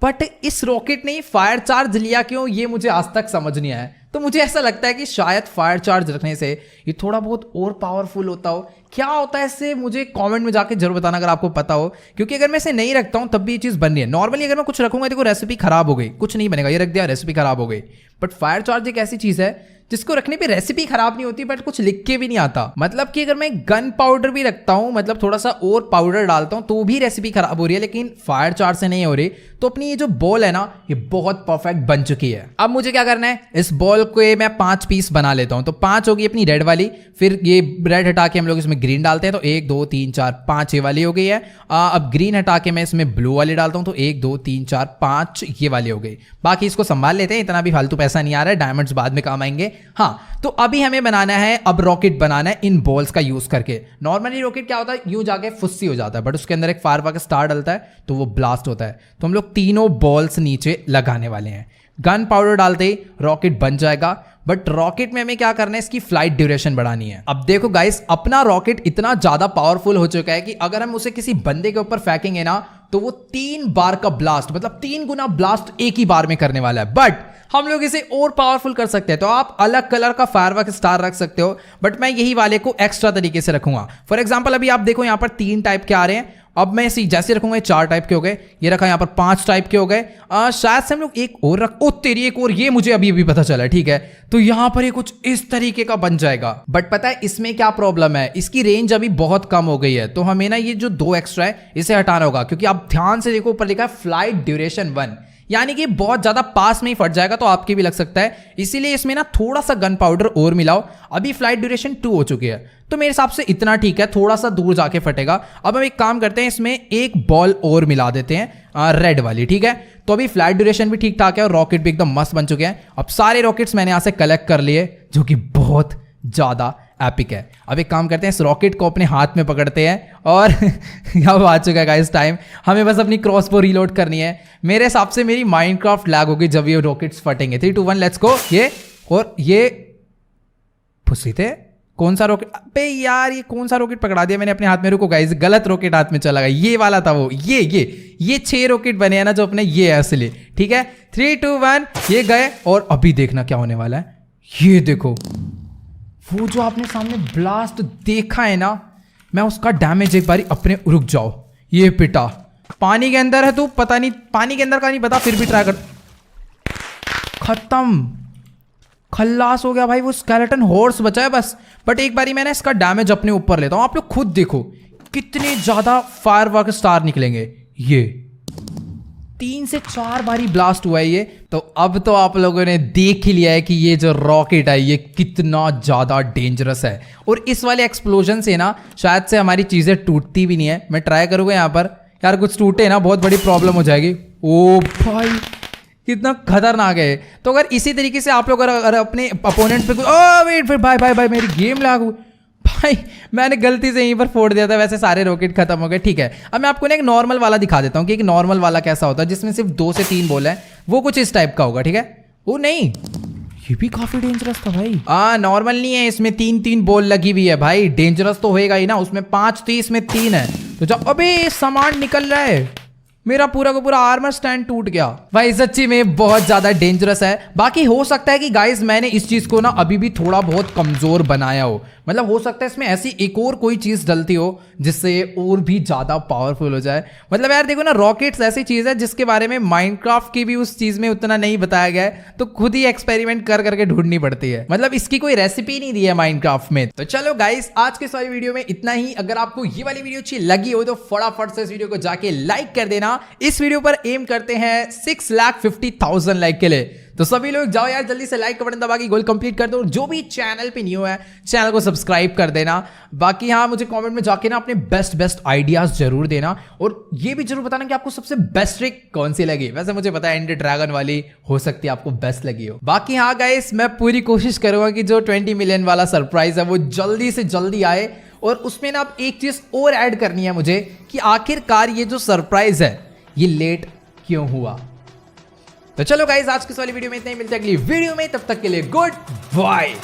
बट इस रॉकेट ने फायर चार्ज लिया क्यों ये मुझे आज तक समझ नहीं आया। तो मुझे ऐसा लगता है कि शायद फायर चार्ज रखने से ये थोड़ा बहुत और पावरफुल होता हो। क्या होता है इससे मुझे कमेंट में जाके जरूर बताना अगर आपको पता हो, क्योंकि अगर मैं इसे नहीं रखता हूं तब भी ये चीज बन रही है। नॉर्मली अगर मैं कुछ रखूंगा देखो रेसिपी खराब हो गई, कुछ नहीं बनेगा, ये रख दिया रेसिपी खराब हो गई। बट फायर चार्ज एक ऐसी चीज है जिसको रखने पे रेसिपी खराब नहीं होती, बट कुछ लिख के भी नहीं आता। मतलब कि अगर मैं गन पाउडर भी रखता हूं, मतलब थोड़ा सा और पाउडर डालता हूं, तो भी रेसिपी खराब हो रही है, लेकिन फायर चार्ज से नहीं हो रही। तो अपनी ये जो बॉल है ना, ये बहुत परफेक्ट बन चुकी है। अब मुझे क्या करना है, इस बॉल को मैं 5 पीस बना लेता हूं। तो 5 होगी अपनी रेड वाली, फिर ये रेड हटा के हम लोग इसमें ग्रीन डालते हैं, तो 1 2 3 4 5 ये वाली हो गई है। अब ग्रीन हटा के मैं इसमें ब्लू वाली डालता हूं, तो 1 2 3 4 5 ये वाली हो गई। बाकी इसको संभाल लेते हैं, इतना भी फालतू पैसा नहीं आ रहा है, डायमंड्स बाद में काम आएंगे। हाँ, तो अभी हमें बनाना है, अब रॉकेट बनाना है इन बॉल्स का यूज करके। नॉर्मली रॉकेट क्या होता है, यूं जाके फुस्सी हो जाता है, बट उसके अंदर एक फायरवर्क स्टार डलता है तो वो ब्लास्ट होता है। तो हम लोग तीनों बॉल्स नीचे लगाने वाले हैं। गन पाउडर डालते ही रॉकेट बन जाएगा। बट रॉकेट में हमें क्या करना है, इसकी फ्लाइट ड्यूरेशन बढ़ानी है। अब देखो गाइस, अपना रॉकेट इतना ज्यादा पावरफुल हो चुका है कि अगर हम उसे किसी बंदे के ऊपर फेंकेंगे ना तो वो 3 बार का ब्लास्ट, मतलब 3 गुना ब्लास्ट एक ही बार में करने वाला है। बट हम लोग इसे और पावरफुल कर सकते हैं, तो आप अलग कलर का फायरवर्क स्टार रख सकते हो, बट मैं यही वाले को एक्स्ट्रा तरीके से रखूंगा। फॉर एग्जाम्पल अभी आप देखो यहाँ पर 3 टाइप के आ रहे हैं, अब मैं इसे जैसे रखूंगा 4 टाइप के हो गए, ये रखा यहाँ पर 5 टाइप के हो गए। शायद से हम लोग एक और रख, ओ तेरी एक और, ये मुझे अभी पता चला, ठीक है। तो यहाँ पर ये कुछ इस तरीके का बन जाएगा। बट पता है इसमें क्या प्रॉब्लम है, इसकी रेंज अभी बहुत कम हो गई है, तो हमें ना ये जो 2 एक्स्ट्रा है इसे हटाना होगा, क्योंकि आप ध्यान से देखो ऊपर लिखा है फ्लाइट ड्यूरेशन 1, यानी कि बहुत ज्यादा पास में ही फट जाएगा, तो आपके भी लग सकता है। इसीलिए इसमें ना थोड़ा सा गन पाउडर और मिलाओ। अभी फ्लाइट ड्यूरेशन 2 हो चुकी है, तो मेरे हिसाब से इतना ठीक है, थोड़ा सा दूर जाके फटेगा। अब हम एक काम करते हैं, इसमें एक बॉल और मिला देते हैं रेड वाली, ठीक है। तो अभी फ्लाइट ड्यूरेशन भी ठीक ठाक है और रॉकेट भी एकदम मस्त बन चुके हैं। अब सारे रॉकेट्स मैंने यहां से कलेक्ट कर लिए, जो कि बहुत ज्यादा एपिक है। अब एक काम करते हैं, इस रॉकेट को अपने हाथ में पकड़ते हैं और अब आ चुका है गाइस टाइम, हमें बस अपनी क्रॉसबो रीलोड करनी है। मेरे हिसाब से मेरी माइनक्राफ्ट लैग होगी जब ये रॉकेट्स फटेंगे। 3 2 1 let's go. ये और ये फुसी थे, कौन सा रॉकेट, अबे यार ये कौन सा रॉकेट पकड़ा दिया मैंने अपने हाथ में। रुको गाइस, गलत रॉकेट हाथ में चला गया, ये वाला था वो। ये 6 रॉकेट बने हैं ना जो अपने, ये है असली, ठीक है। 3 2 1 ये गए। और अभी देखना क्या होने वाला है, ये देखो वो जो आपने सामने ब्लास्ट देखा है ना, मैं उसका डैमेज एक बारी अपने, रुक जाओ, ये पिटा, पानी के अंदर है तू, पता नहीं पानी के अंदर का नहीं पता, फिर भी ट्राई कर, खत्म, खल्लास हो गया भाई। वो स्केलेटन हॉर्स बचा है बस। बट एक बारी मैंने इसका डैमेज अपने ऊपर लेता हूं, आप लोग खुद देखो कितने ज्यादा फायरवर्क स्टार निकलेंगे। ये 3 से 4 बारी ब्लास्ट हुआ है ये। तो अब तो आप लोगों ने देख ही लिया है कि ये जो रॉकेट है ये कितना ज्यादा डेंजरस है। और इस वाले एक्सप्लोजन से ना शायद से हमारी चीजें टूटती भी नहीं है। मैं ट्राई करूंगा यहाँ पर, यार कुछ टूटे ना बहुत बड़ी प्रॉब्लम हो जाएगी। ओ भाई कितना खतरनाक है। तो अगर इसी तरीके से आप लोग अगर अपने अपोनेंट पे कुछ, ओ वेट फिर भाई मेरी गेम लागू भाई, मैंने गलती से यहीं पर फोड़ दिया था। वैसे सारे रॉकेट खत्म हो गए, ठीक है। अब मैं आपको ना एक नॉर्मल वाला दिखा देता हूँ कि एक नॉर्मल वाला कैसा होता है, जिसमें सिर्फ 2 से 3 बॉल है। वो कुछ इस टाइप का होगा, ठीक है। वो नहीं, ये भी काफी डेंजरस था भाई। नॉर्मल नहीं है, इसमें 3 बॉल लगी हुई है भाई, डेंजरस तो होएगा ही ना। उसमें 5 थी, इसमें 3 है। तो जब अबे सामान निकल रहा है, मेरा पूरा का पूरा आर्मर स्टैंड टूट गया भाई। सच्ची में बहुत ज्यादा डेंजरस है। बाकी हो सकता है कि गाइस मैंने इस चीज को ना अभी भी थोड़ा बहुत कमजोर बनाया हो, मतलब हो सकता है इसमें ऐसी एक और कोई चीज डलती हो जिससे ये और भी ज्यादा पावरफुल हो जाए। मतलब यार देखो ना, रॉकेट्स ऐसी चीज है जिसके बारे में माइनक्राफ्ट की भी उस चीज में उतना नहीं बताया गया है, तो खुद ही एक्सपेरिमेंट कर करके ढूंढनी पड़ती है। मतलब इसकी कोई रेसिपी नहीं दी है माइनक्राफ्ट में। तो चलो गाइस, आज के सारी वीडियो में इतना ही। अगर आपको ये वाली वीडियो अच्छी लगी हो तो फटाफट से इस वीडियो को जाके लाइक कर देना। इस वीडियो पर एम करते हैं 6,50,000 लाइक के लिए। तो सभी लोग जाओ यार जल्दी से लाइक का बटन दबा के गोल कंप्लीट कर दो। और जो भी चैनल पे न्यू है चैनल को सब्सक्राइब कर देना। बाकी हाँ, मुझे कमेंट में जाके ना अपने बेस्ट आइडियाज जरूर देना, और ये भी जरूर बताना कि आपको सबसे बेस्ट ट्रिक कौन सी लगी। वैसे मुझे पता है एंडर ड्रैगन वाली हो सकती है आपको बेस्ट लगी हो। बाकी हाँ गाइस, मैं पूरी कोशिश करूंगा कि जो 20 मिलियन वाला सरप्राइज है वो जल्दी से जल्दी आए। और उसमें ना अब एक चीज और ऐड करनी है मुझे, कि आखिरकार ये जो सरप्राइज है ये लेट क्यों हुआ। तो चलो गाइस, आज की इस वाली वीडियो में इतना ही। मिलते हैं अगली वीडियो में, तब तक के लिए गुड बाय।